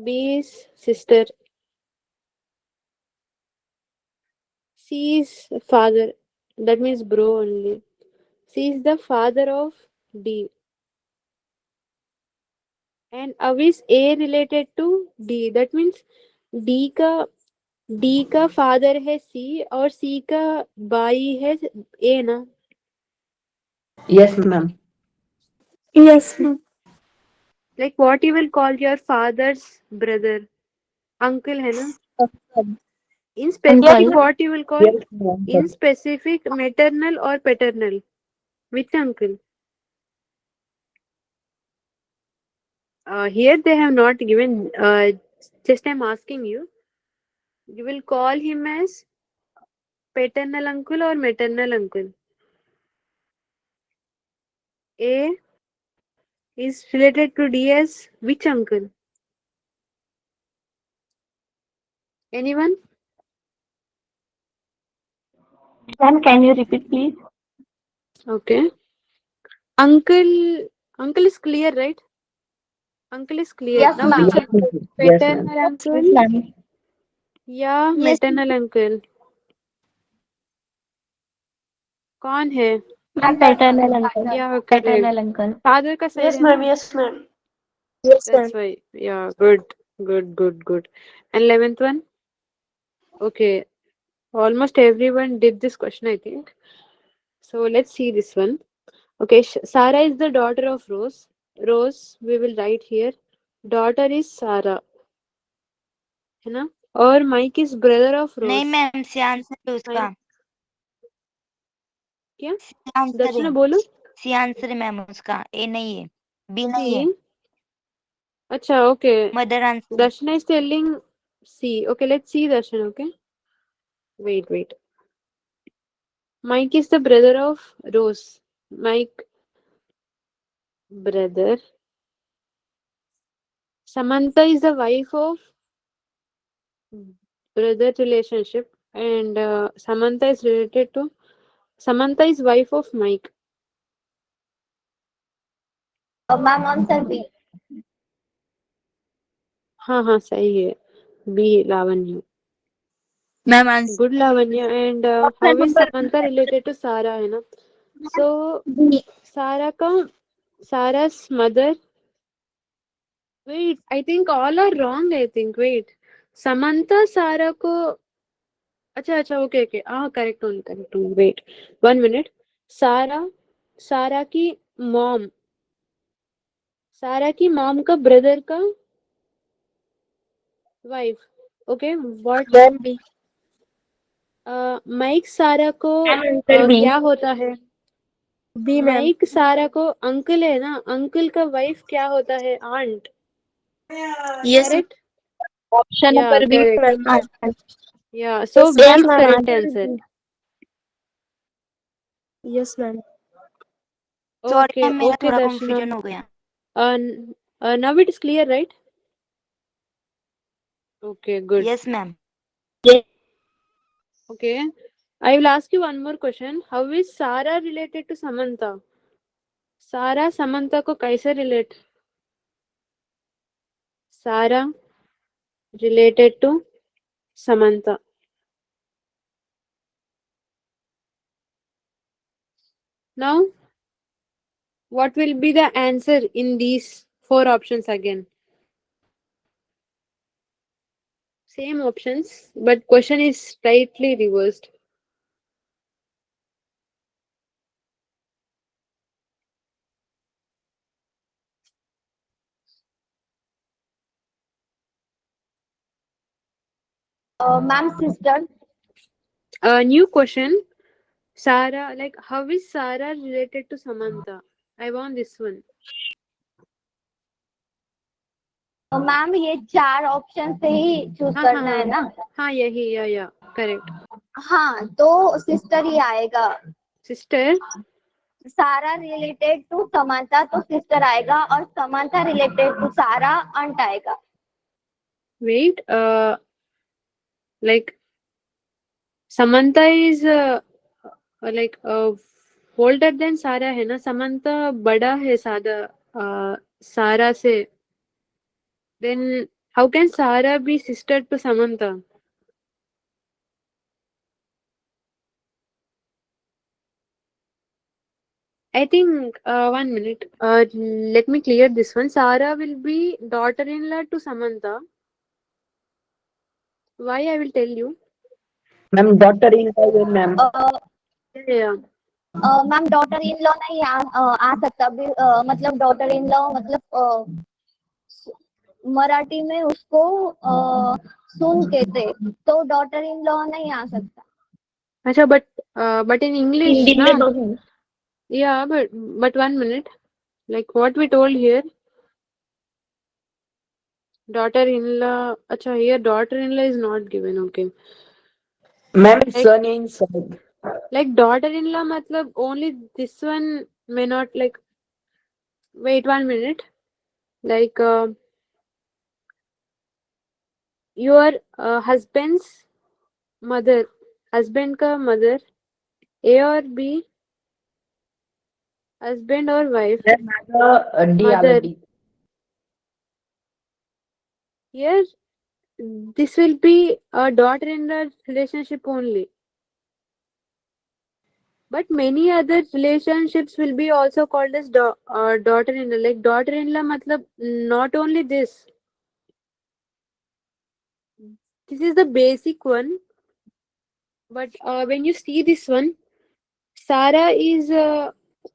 B is sister. C is father. That means bro only. C is the father of D. And how is A related to D? That means D का father है C और C का भाई है A ना. Yes, ma'am. Yes, ma'am. Like what you will call your father's brother? Uncle है ना. In specific Uncle. what you will call? Yes, ma'am. In specific maternal or paternal? Which uncle? Here they have not given. Just I'm asking you. You will call him as paternal uncle or maternal uncle? A is related to D as which uncle? Anyone? Ma'am, can you repeat, please? Okay. Uncle is clear, right? Uncle is clear. Yes, Now ma'am. which uncle? Yes, ma'am. Paternal uncle? Yes, ma'am. या Yes, maternal uncle? कौन है? Ma'am, paternal uncle. Yeah, correct. Paternal uncle. Father का side Yes, है ना? ma'am. Yes, ma'am. That's why. Yeah, good. And 11th one? Okay. Almost everyone did this question, I think. So let's see this one. Okay, Sarah is the daughter of Rose. Rose, we will write here. Daughter is Sarah. है ना? और Mike is brother of नहीं Rose. Ma'am, C answer है उसका। क्या? C answer दर्शना है, बोलो. C answer है मैम उसका, ए नहीं है, बी नहीं है, C. अच्छा, okay. Mother answer. Darshana is telling C. Okay, let's see Darshana, okay? Wait. Mike is the brother of Rose. Mike, brother. Samantha is the wife of brother relationship. And Samantha is related to... Samantha is wife of Mike. Ma'am, answer B. हाँ, सही है. B, Lavanya. Ma'am answer Good, Lavanya. And how is Samantha related to Sarah, है ना? So, Sarah's mother... Wait, I think all are wrong, I think. Wait. Samantha Sarah को... अच्छा, okay. Correct हूँ. Wait. 1 minute. सारा की mom का brother का wife. Okay, what? Mic सारा को क्या होता है? माइक सारा को अंकल है ना, अंकल का वाइफ क्या होता है? Aunt. Yes correct. Option Yeah, number B, correct. ma'am. Yeah, so B Yes, is ma'am. correct answer. Yes, ma'am. Sorry Okay, मेरा okay, थोड़ा Darshana. कंफ्यूजन हो गया। Now it is clear, right? Okay, good. Yes ma'am. Okay, I will ask you one more question. How is Sarah related to Samantha? Sarah Samantha को कैसे relate? Sarah related to Samantha. Now, what will be the answer in these 4 options again? Same options, but question is slightly reversed. Ma'am, sister. New question. Sarah, like, how is Sarah related to Samantha? I want this one. Ma'am, ये 4 option से ही choose करना है ना? हाँ, यही, या correct. हाँ, तो सिस्टर ही आएगा. सिस्टर. सारा रिलेटेड टू समांथा तो सिस्टर आएगा, और समांथा रिलेटेड टू सारा अंट आएगा. Wait, like Samantha is like older than Sarah है ना? Samantha बड़ा है Sarah से. Then how can Sarah be sister to Samantha? I think 1 minute. Let me clear this one. Sarah will be daughter-in-law to Samantha. Why? I will tell you. Ma'am, daughter-in-law है ma'am. Yeah. Ma'am, daughter in law नहीं आ सकता भी. मतलब daughter in law मतलब मराठी में उसको सुन कहते, तो डॉटर इन लॉ नहीं आ सकता. अच्छा, but in English, हिंदी ना? में नहीं. Yeah, but 1 minute. Like what we told here. Daughter-in-law. Acha, here daughter-in-law is not given. Okay. Ma'am, it's Like son inside. like daughter-in-law matlab only this one may not like. Wait 1 minute. Like your husband's mother, husband का mother, A or B, husband or wife, Ma'am, माझं D आलं mother. D. Here, this will be a daughter-in-law relationship only. But many other relationships will be also called as daughter-in-law. Like daughter-in-law, matlab not only this. This is the basic one. But when you see this one, Sarah is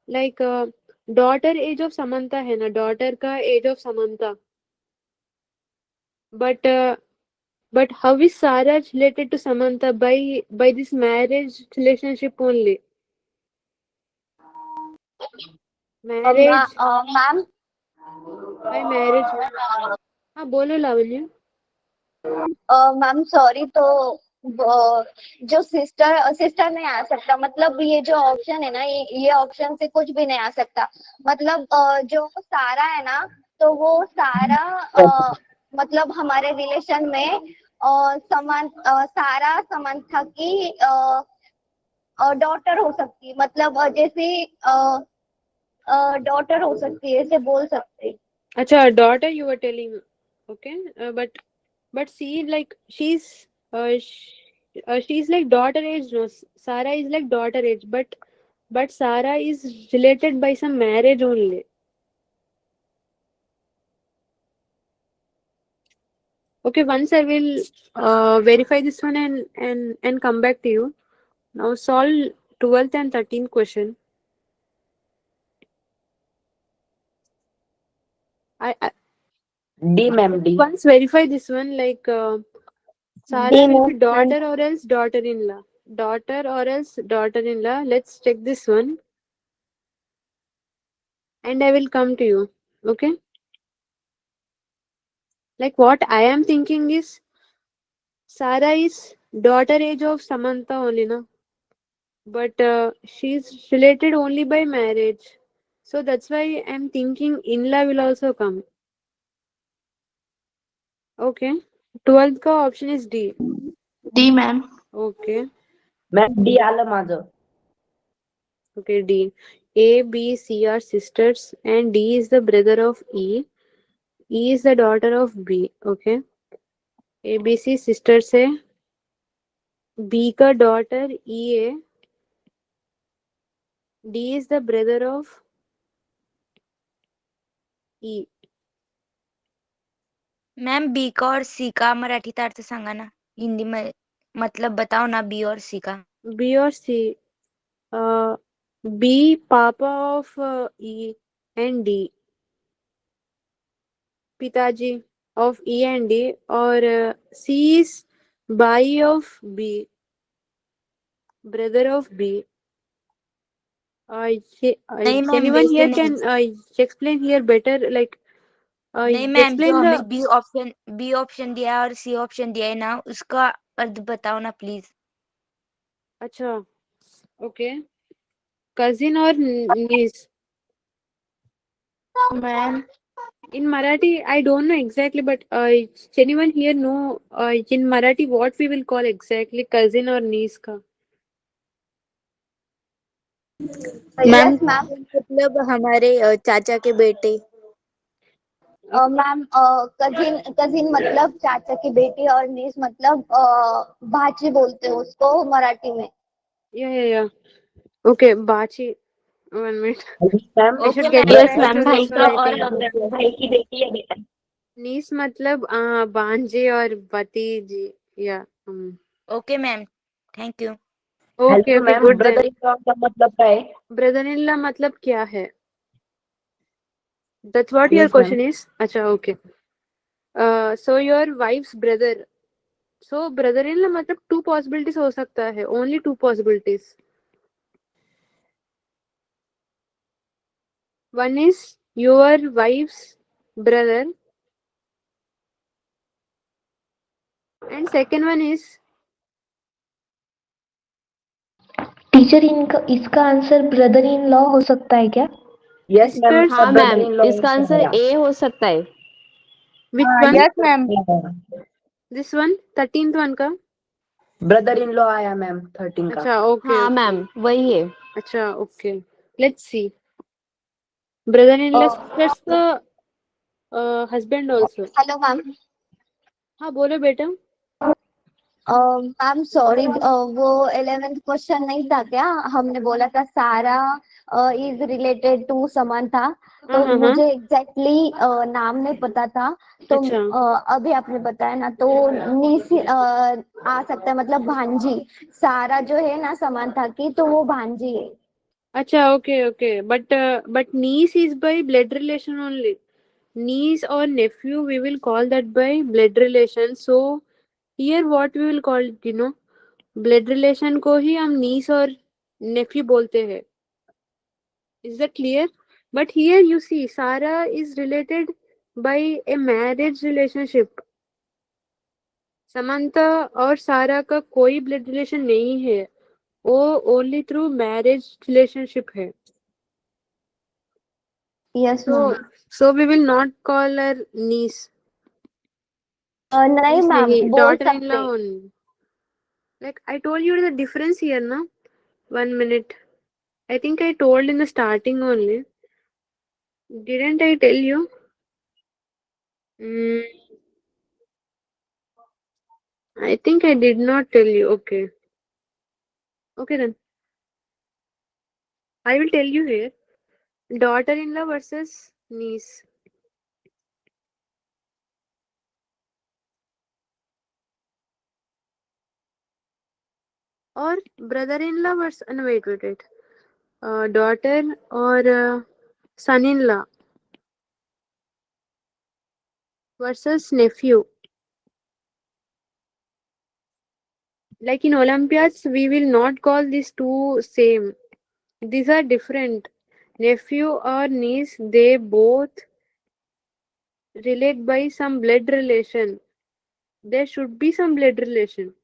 like daughter age of Samantha है ना, daughter का age of Samantha. But how is Sarah related to Samantha by this marriage relationship only? Marriage ma'am by marriage. हाँ बोलो लावण्य. Ma'am sorry, तो जो sister sister नहीं आ सकता, मतलब ये जो ऑप्शन है ना, ये ऑप्शन से कुछ भी नहीं आ सकता। मतलब जो सारा है ना, तो वो सारा मतलब हमारे रिलेशन में सारा समंथा की डॉटर हो सकती है, मतलब जैसे डॉटर हो सकती है, ऐसे बोल सकते हैं। अच्छा, daughter you were telling. Okay, but see, like she's like daughter age. No, Sarah is like daughter age, but Sarah is related by some marriage only. Okay, once I will verify this one and come back to you. Now solve 12th and 13th question. I D ma'am D. once verify this one, like Sarah D, will be ma'am. daughter or else daughter-in-law. Daughter or else daughter-in-law. Let's check this one. And I will come to you. Okay? Like what I am thinking is Sarah is daughter age of Samantha only, na? But she's related only by marriage. So that's why I'm thinking in-law will also come. Okay. 12th का option is D. D, ma'am. Okay. Ma'am D आलं माझं. Okay, D. A, B, C are sisters and D is the brother of E. E is the daughter of B. Okay. A, B, C sisters है. B का daughter E है. D is the brother of E. Ma'am B का और सी का मराठीत अर्थ सांगा ना, हिंदी में मतलब बताओ ना बी और सी का. B or C. B papa of E and D. पिताजी of E and D. और C is भाई of B. Brother of B. नहीं मैम, anyone वैसे here नहीं. can explain here better, like नहीं मैम, जो explain हमें the. बी ऑप्शन दिया है और सी ऑप्शन दिया है ना, उसका अर्थ बताओ ना प्लीज. अच्छा, okay. Cousin or niece. Ma'am, In Marathi, I don't know exactly, but anyone here know in Marathi what we will call exactly cousin or niece का? Ma'am yes ma'am. मतलब हमारे चाचा के बेटे. मैम कजिन कजिन मतलब चाचा की बेटी, और नीस मतलब भाची बोलते हैं उसको मराठी में. Yeah. Okay, बाची. 1 minute. Ma'am I should okay get ma'am. Yes back ma'am, to भाई this का one, I और think. भाई की बेटी या बेटा. Niece मतलब भांजे और भतीजी. Yeah. Okay ma'am, thank you. Okay, Hello okay, ma'am, good brother then. in law का मतलब क्या है? Brother-in-law मतलब क्या है? That's what your Yes ma'am. question is? अच्छा, okay. So your wife's brother. So brother-in-law मतलब two possibilities हो सकता है. Only two possibilities. One is your wife's brother, and second one is teacher इनका इसका आंसर ब्रदर इन लॉ हो सकता है क्या? यस मैम, Sisters, हाँ ब्रदर मैम, इन लॉ इसका आंसर ए हो सकता है। which हाँ one? Yes ma'am. This one, 13th one का? ब्रदर इन लॉ आया मैम 13 का। अच्छा, okay, हाँ okay. मैम, वही है। अच्छा, okay. Let's see. Brother-in-law, sisters का husband also. Hello ma'am. हाँ, बोलो बेटा. मैम सॉरी, वो 11th क्वेश्चन नहीं था क्या? हमने बोला था सारा इज रिलेटेड टू समंथा, तो हाँ. मुझे एग्जैक्टली नाम नहीं पता था, तो अच्छा. अभी आपने बताया ना, तो नीस आ सकता है, मतलब भांजी। सारा जो है ना समंथा की, तो वो भांजी है। अच्छा, okay. But niece is by blood relation only. Niece or nephew, we will call that by blood relation. So here what we will call it, blood relation को ही हम niece और nephew बोलते हैं. Is that clear? But here you see, Sarah is related by a marriage relationship. Samantha और सारा का कोई blood relation नहीं है. वो only through marriage relationship है. Yes ma'am. So we will not call her niece. नहीं Niece मैम, नहीं, बोल daughter-in-law सकते। only. Like I told you the difference here, na? 1 minute. I think I told in the starting only. Didn't I tell you? Mm, I think I did not tell you. Okay. Okay then. I will tell you here. Daughter-in-law versus niece. Or brother-in-law versus no, wait. Daughter or son-in-law versus nephew. Like in Olympiads, we will not call these two same. These are different. Nephew or niece, they both relate by some blood relation. There should be some blood relation.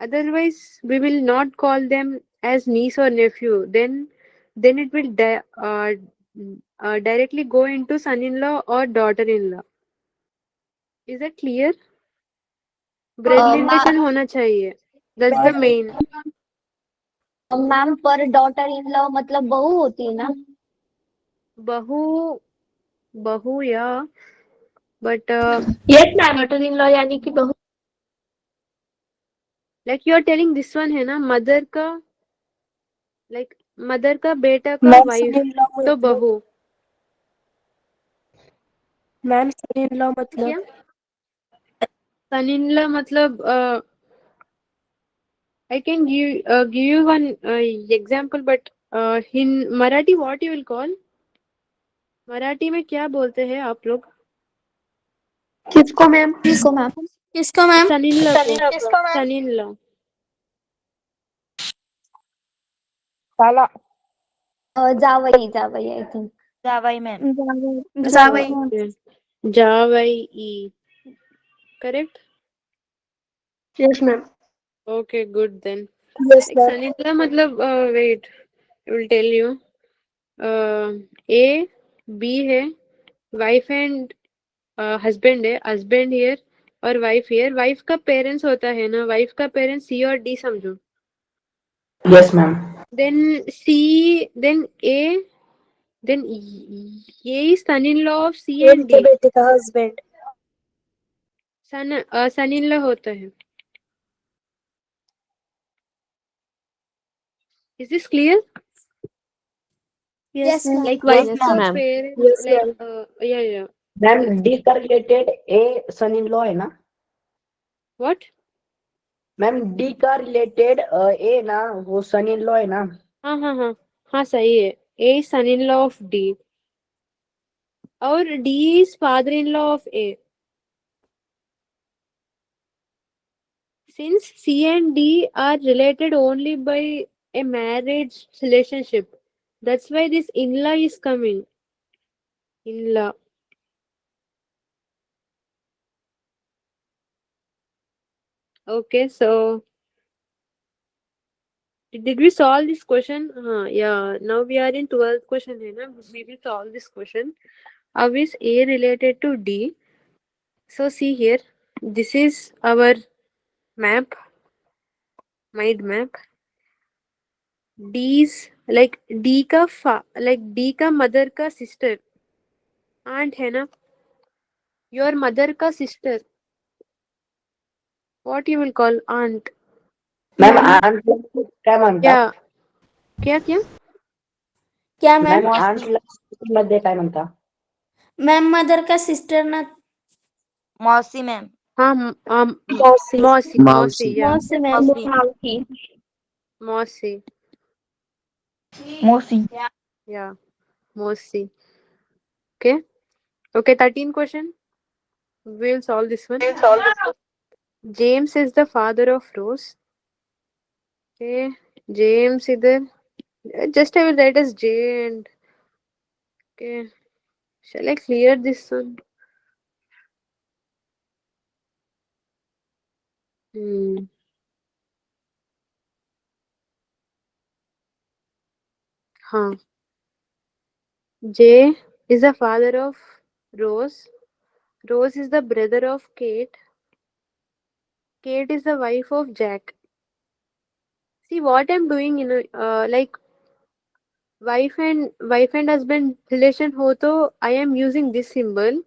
Otherwise, we will not call them as niece or nephew. Then it will directly go into son-in-law or daughter-in-law. Is that clear? Blood relation होना चाहिए. That's the main. Ma'am पर daughter in law मतलब बहू होती है ना? बहू या but yes ma'am, daughter in law यानी कि बहू। like you are telling this one है ना, मदर का, like मदर का बेटा का ma'am son wife in law तो मतलब बहू. मैम सन इन लॉ मतलब क्या सन इन लॉ मतलब I can give you one example, but in Marathi what you will call? Marathi में क्या बोलते हैं आप लोग? किसको मैम? किसको मैम? किसको मैम? सन इन लॉ को. सन इन लॉ. साला। जावई जावई आई थिंक। जावाई मैम। जावई। Okay. जावई. Correct? Yes ma'am. Okay, good then. Yes Like ma'am. son-in-law मतलब wait, I will tell you. A B है, wife and husband है, husband here और wife here. Wife का parents होता है ना, wife का parents C और D समझो. Yes ma'am. Then C, then A, then A is son-in-law of C and उनके D. बेटे का हस्बैंड। son-in-law होता है. Is this clear? Yes ma'am. Like Yes, wife का ma'am. parents, yes like ma'am. yeah. Ma'am D का related a son in law है ना? What? Ma'am D का रिलेटेड ए ना, वो सन इन लॉ है ना? हाँ सही है. A is son-in-law of D और D is father-in-law of A. Since C and D are related only by a marriage relationship, that's why this in-law is coming. In-law. Okay, so Did we solve this question? Yeah. Now we are in 12th question. है ना? We will solve this question. How is A related to D? So see here. This is our map. Mind map. D's like D का mother का sister. Aunt है ना? Your mother का sister. What you will call aunt? Ma'am aunt काय म्हणता Yeah. क्या क्या? क्या मैम? मॅम आंट मध्ये काय म्हणता मैम मदर का सिस्टर ना मौसी मैम। हाँ मौसी मौसी Mousy. yeah. मौसी मैम मौसी। मौसी मौसी। yeah. मौसी. Okay 13 question. We'll solve this one. James is the father of Rose. Okay. James इधर just I will write as J and okay. Shall I clear this one? हाँ. J is the father of Rose. Rose is the brother of Kate. Kate is the wife of Jack. See what I'm doing, like wife and husband relation ho to I am using this symbol,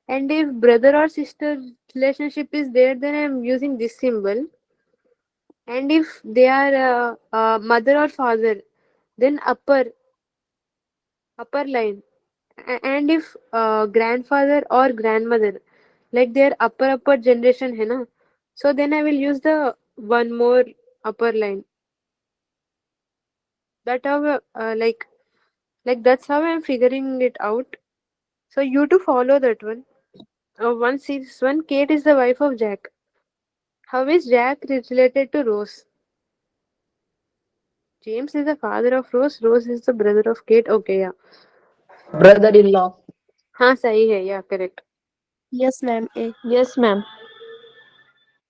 and if brother or sister relationship is there, then I am using this symbol, and if they are mother or father, then upper line, and if grandfather or grandmother, like their upper generation hai na, so then I will use the one more upper line. That how like that's how I'm figuring it out. So you to follow that one. Once is one Kate is the wife of Jack. How is Jack related to Rose? James is the father of Rose. Rose is the brother of Kate. Okay, yeah. Brother in law हाँ सही है, yeah, correct. Yes, ma'am. A. Yes, ma'am.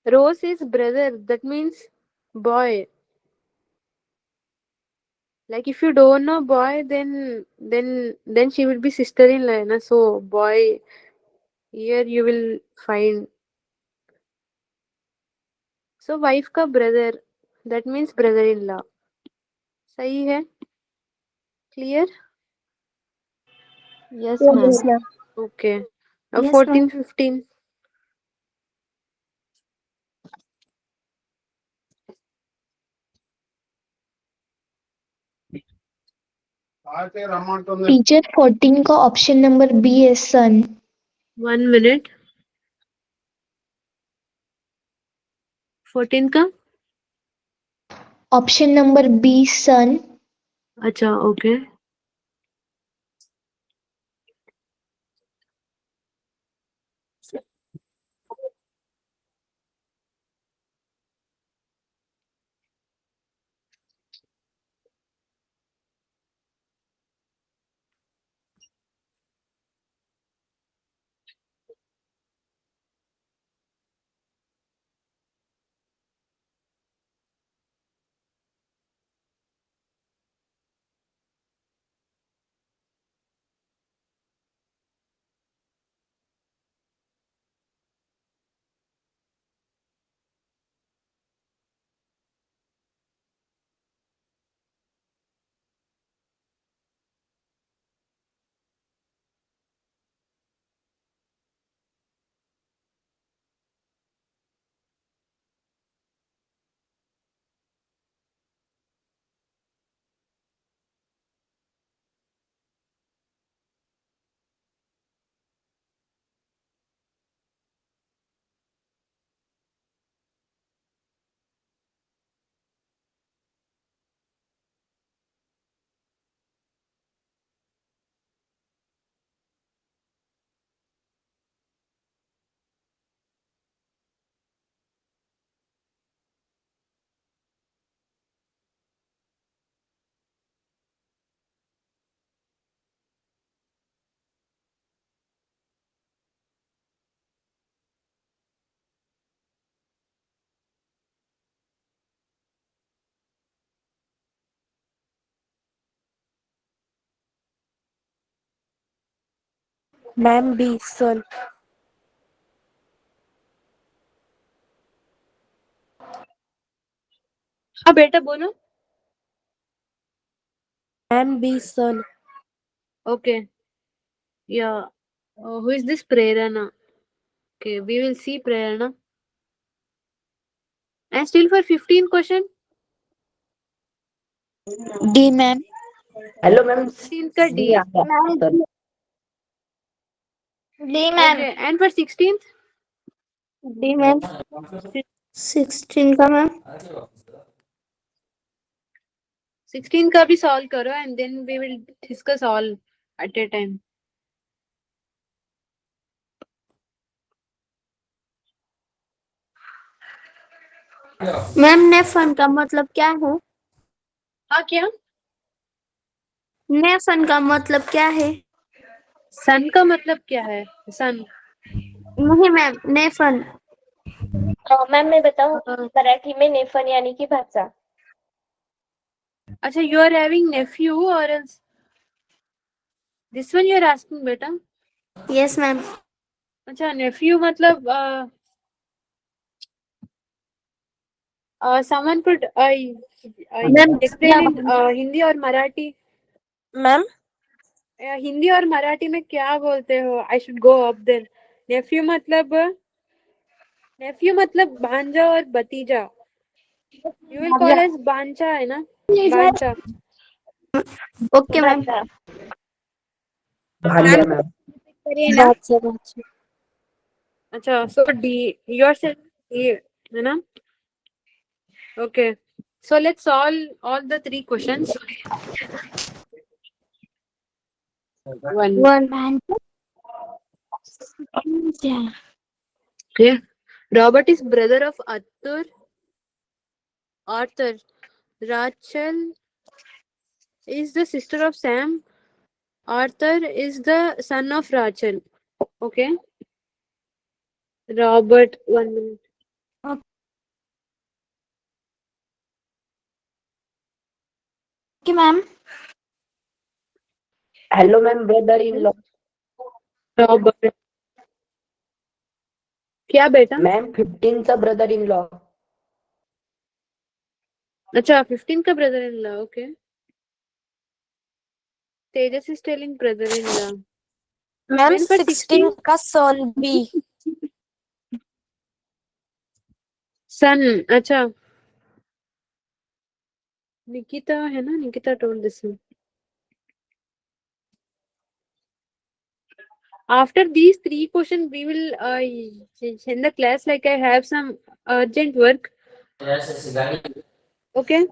Rose is brother. That means boy. Like if you don't know boy, then she will be sister-in-law, na? So boy, here you will find. So wife का brother, that means brother-in-law. सही है? Clear? Yes, Yes, ma'am. Yes, ma'am. Okay. Now Yes, 14, 15. Teacher 14 का option number B है सन 1 minute. 14 का? Option number B सन अच्छा, okay. Ma'am B सन। हाँ बेटा बोलो। Ma'am B son. Okay. Yeah. Who is this Prerana? Okay, we will see Prerana. And still for 15 question. D ma'am. Hello ma'am 15 का D. Sir D ma'am. Okay. And for 16th? D ma'am 16 का ma'am 16 का भी solve करो and then we will discuss all at a time. Ma'am nephew का मतलब क्या है? हाँ क्या? नेफन का मतलब क्या है? सन का मतलब क्या है? सन. नहीं मैम नेफन। मैम मैं बताऊं, मराठी में नेफन यानी कि भाचा। अच्छा, you are having nephew or else this one you are asking बेटा? Yes ma'am. अच्छा nephew मतलब someone could explain in Hindi और मराठी. मैम हिंदी और मराठी में क्या बोलते हो? I should go up then. nephew मतलब भांजा और भतीजा. You will call as बांचा है ना? बांचा. Okay ma'am. भांजा मैम। करिए ना। अच्छा, so D. You are saying D है ना? Okay. So let's solve all the 3 questions. One. Okay. Robert is brother of Arthur. Rachel is the sister of Sam. Arthur is the son of Rachel. Okay. Robert, 1 minute. कि ma'am hello ma'am brother in law. Robert. क्या बेटा? Ma'am 15 चा brother in law. अच्छा 15 का brother in law. Okay. Tejas is telling brother in law. Ma'am When for 16 का सन B. son. अच्छा. Nikita है ना? Nikita told this one. After these 3 questions, we will in the class, like I have some urgent work. Okay.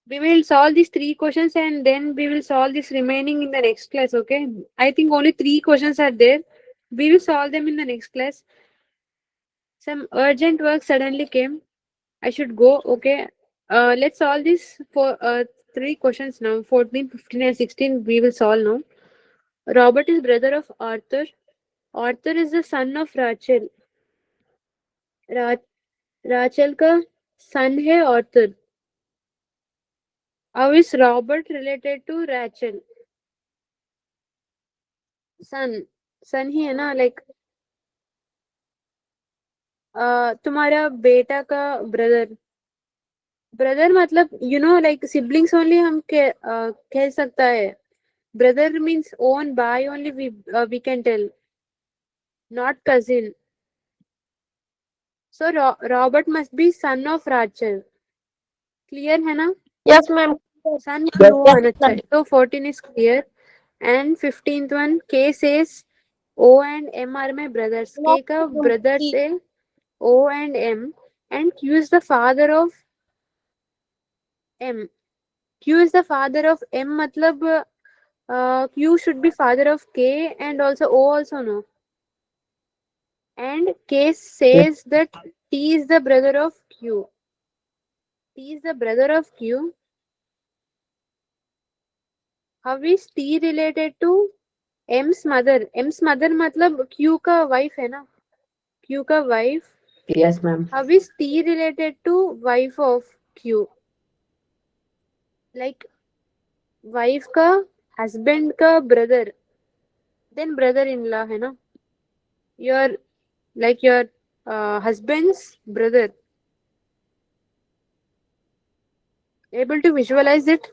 We will solve these 3 questions and then we will solve this remaining in the next class. Okay. I think only 3 questions are there. We will solve them in the next class. Some urgent work suddenly came. I should go. Okay. Let's solve this for 3 questions now. 14, 15 and 16 we will solve now. Robert is brother of Arthur. Arthur is the son of Rachel. Rachel का son है Arthur. How is Robert related to Rachel? सन ही है ना, like तुम्हारा बेटा का brother मतलब like siblings only हम कह सकता है. Brother means own by only we can tell, not cousin. So Robert must be son of Rachel. Clear है ना? Yes ma'am. Son क्यों होना चाहिए? So 14 is clear. And 15th one, K says O and M are my brothers. K का brother से O and M, and Q is the father of M. Q is the father of M मतलब Q should be father of K and also O also no. And K says that T is the brother of Q. T is the brother of Q. How is T related to M's mother? M's mother मतलब Q का wife है ना? Q का wife. Yes ma'am. How is T related to wife of Q? Like wife का husband का brother. then brother-in-law है ना, your like your husband's brother. Able to visualize it?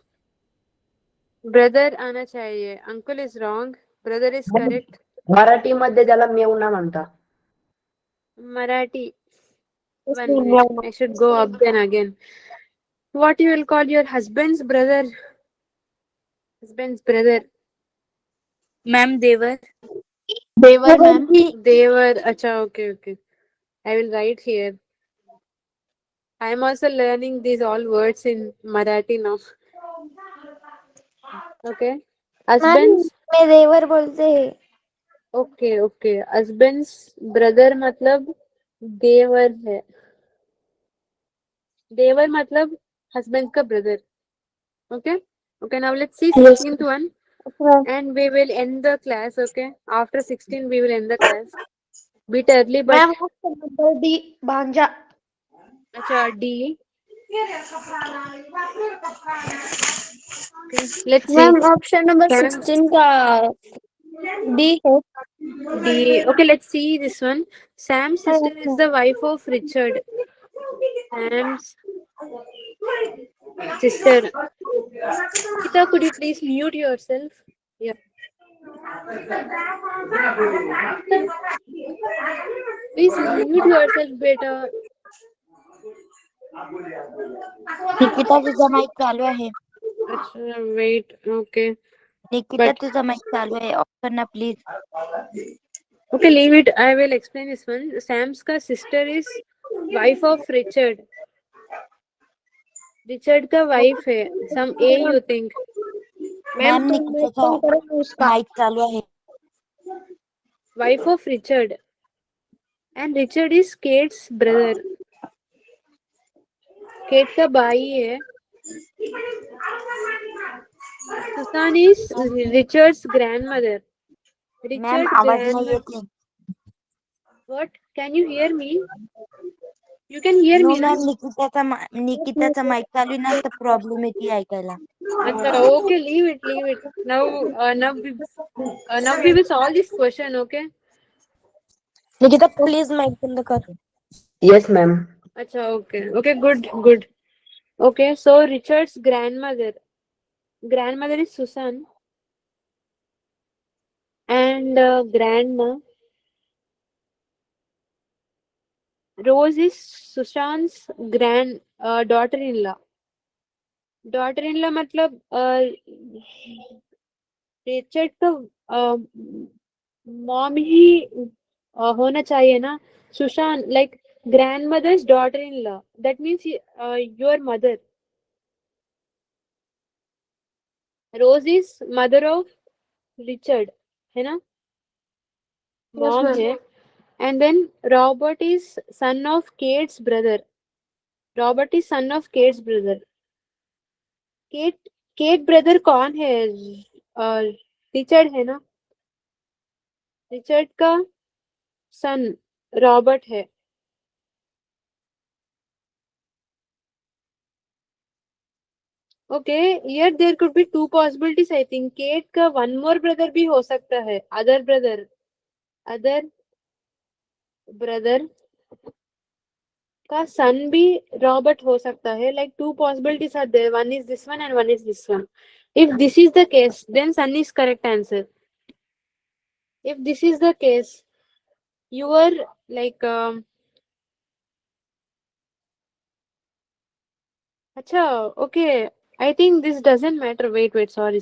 Brother आना चाहिए. Uncle is wrong. Brother is correct. Marathi मध्ये त्याला मेवना म्हणता. Marathi. 1 minute. I should go up then again. What you will call your husband's brother? Husband's brother. Ma'am देवर. देवर ma'am. Devar. Acha, okay. I will write here. I am also learning these all words in Marathi now. Okay. Husband's. मैं देवर बोलते हैं. Okay. Husband's brother मतलब देवर है. देवर मतलब husband का brother. Okay. Now let's see 16th one. And we will end the class, okay? After 16, we will end the class. Bit early, but... ma'am option number D भांजा. अच्छा, D. Okay, let's see. Ma'am option number 16 का D है. D. Okay, let's see this one. Sam's sister is the wife of Richard. Sam's sister. Kita, could you please mute yourself? Yeah. Please mute yourself, beta. Nikita तुझा mike चालू आहे. अच्छा, wait. Okay. Nikita तुझा mike चालू आहे. Of कर ना please. Okay, leave it. I will explain this one. Sam's ka sister is wife of Richard. Richard का wife है. Some A you think. Ma'am निकिताचा माईक चालू आहे. Wife of Richard. And Richard is Kate's brother. Kate का भाई है. Susan is Richard's grandmother. Ma'am आवाज नाही येत नाही. What? Can you hear me? You can hear no me, na? Ma'am निकिताचा माईक चालू आहे ना तर प्रॉब्लेम येते ऐकायला. अच्छा, okay, leave it. Now we will solve this question, okay? Nikita please mike बंद कर. Yes, ma'am. अच्छा, okay, good. Okay, so Richard's grandmother is Susan, and grandma Rose is Susan's daughter-in-law. Daughter-in-law मतलब रिचर्ड का mom ही होना चाहिए ना. Sushant like grandmother's daughter-in-law. That means your mother. Rose is mother of Richard, है ना? Mom है. And then Robert is son of Kate's brother. Kate brother कौन है? रिचर्ड है ना. रिचर्ड का son रॉबर्ट है. Okay, here there could be two possibilities. I think Kate का one more brother भी हो सकता है. Other brother का son भी Robert हो सकता है. Like two possibilities are there. One is this one and one is this one. If this is the case, then son is correct answer. If this is the case, you are like अच्छा, okay. I think this doesn't matter. Wait. Sorry.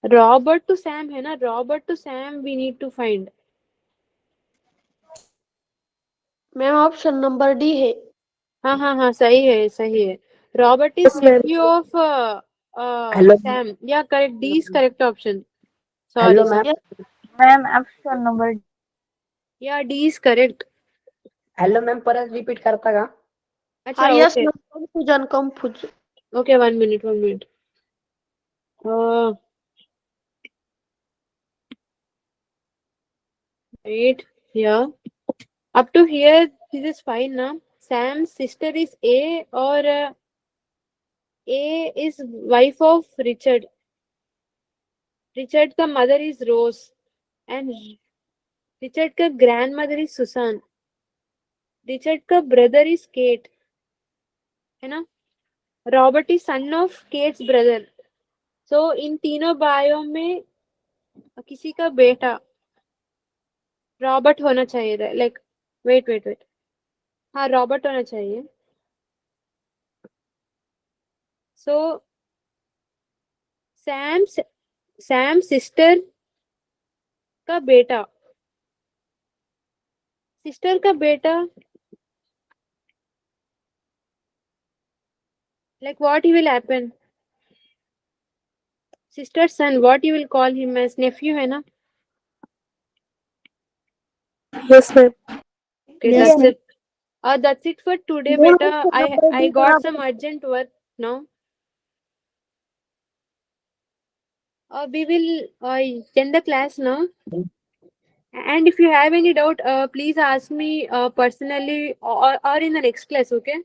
Robert to Sam है ना. Robert to Sam we need to find. Ma'am option number D है. हाँ, सही है. Robert is nephew of Hello. Sam. Yeah, correct. D is correct option. Hello, Sorry. ma'am. Ma'am option number. Yeah, D is correct. Hello, ma'am. परत repeat करता का? अच्छा, yes, okay. confusion. Okay, 1 minute. Wait. Yeah. Up to here, this is fine, na? Sam's sister is A or A is wife of Richard. Richard का mother is Rose and Richard का grandmother is Susan. Richard का brother is Kate, है ना। Robert is son of Kate's brother. So इन तीनों भाइयों में किसी का बेटा रॉबर्ट होना चाहिए। लाइक वेट वेट वेट, हाँ रॉबर्ट होना चाहिए। सो सैम सिस्टर का बेटा, सिस्टर का बेटा, like what he will happen, sister son, what you will call him as nephew, है ना। Yes, ma'am. Okay, Yes, that's ma'am. it. That's it for today, beta. I got some urgent work now. We will end the class now. And if you have any doubt, please ask me personally or in the next class. Okay?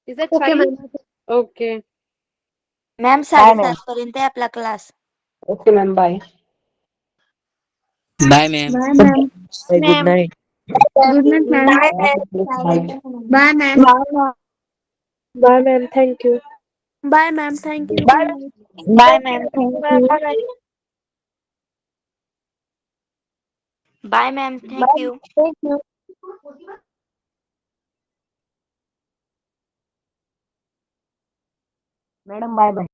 Is that Okay, fine? ma'am. Okay. Ma'am Bye, ma'am. 7:30 पर्यंत आहे आपला class. Okay, ma'am. Bye. Bye ma'am. Bye, ma'am. Good night. Good night, ma'am. Bye. Bye, ma'am. Bye, ma'am. Thank you. Bye, ma'am. Thank you. Bye. Bye, ma'am. Thank you. Bye. Bye ma'am. Thank you. Thank you. Madam, bye bye.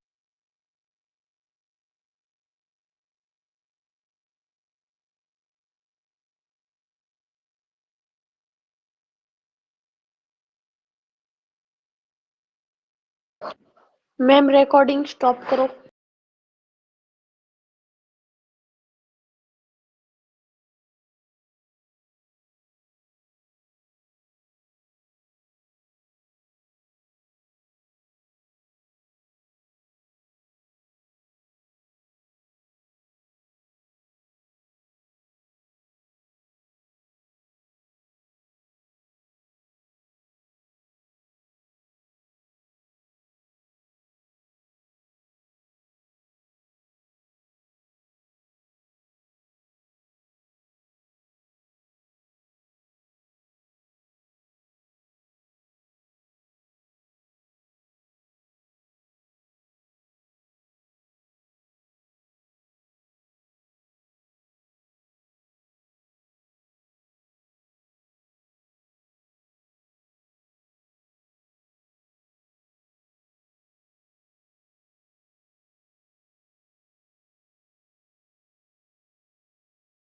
Ma'am recording stop करो.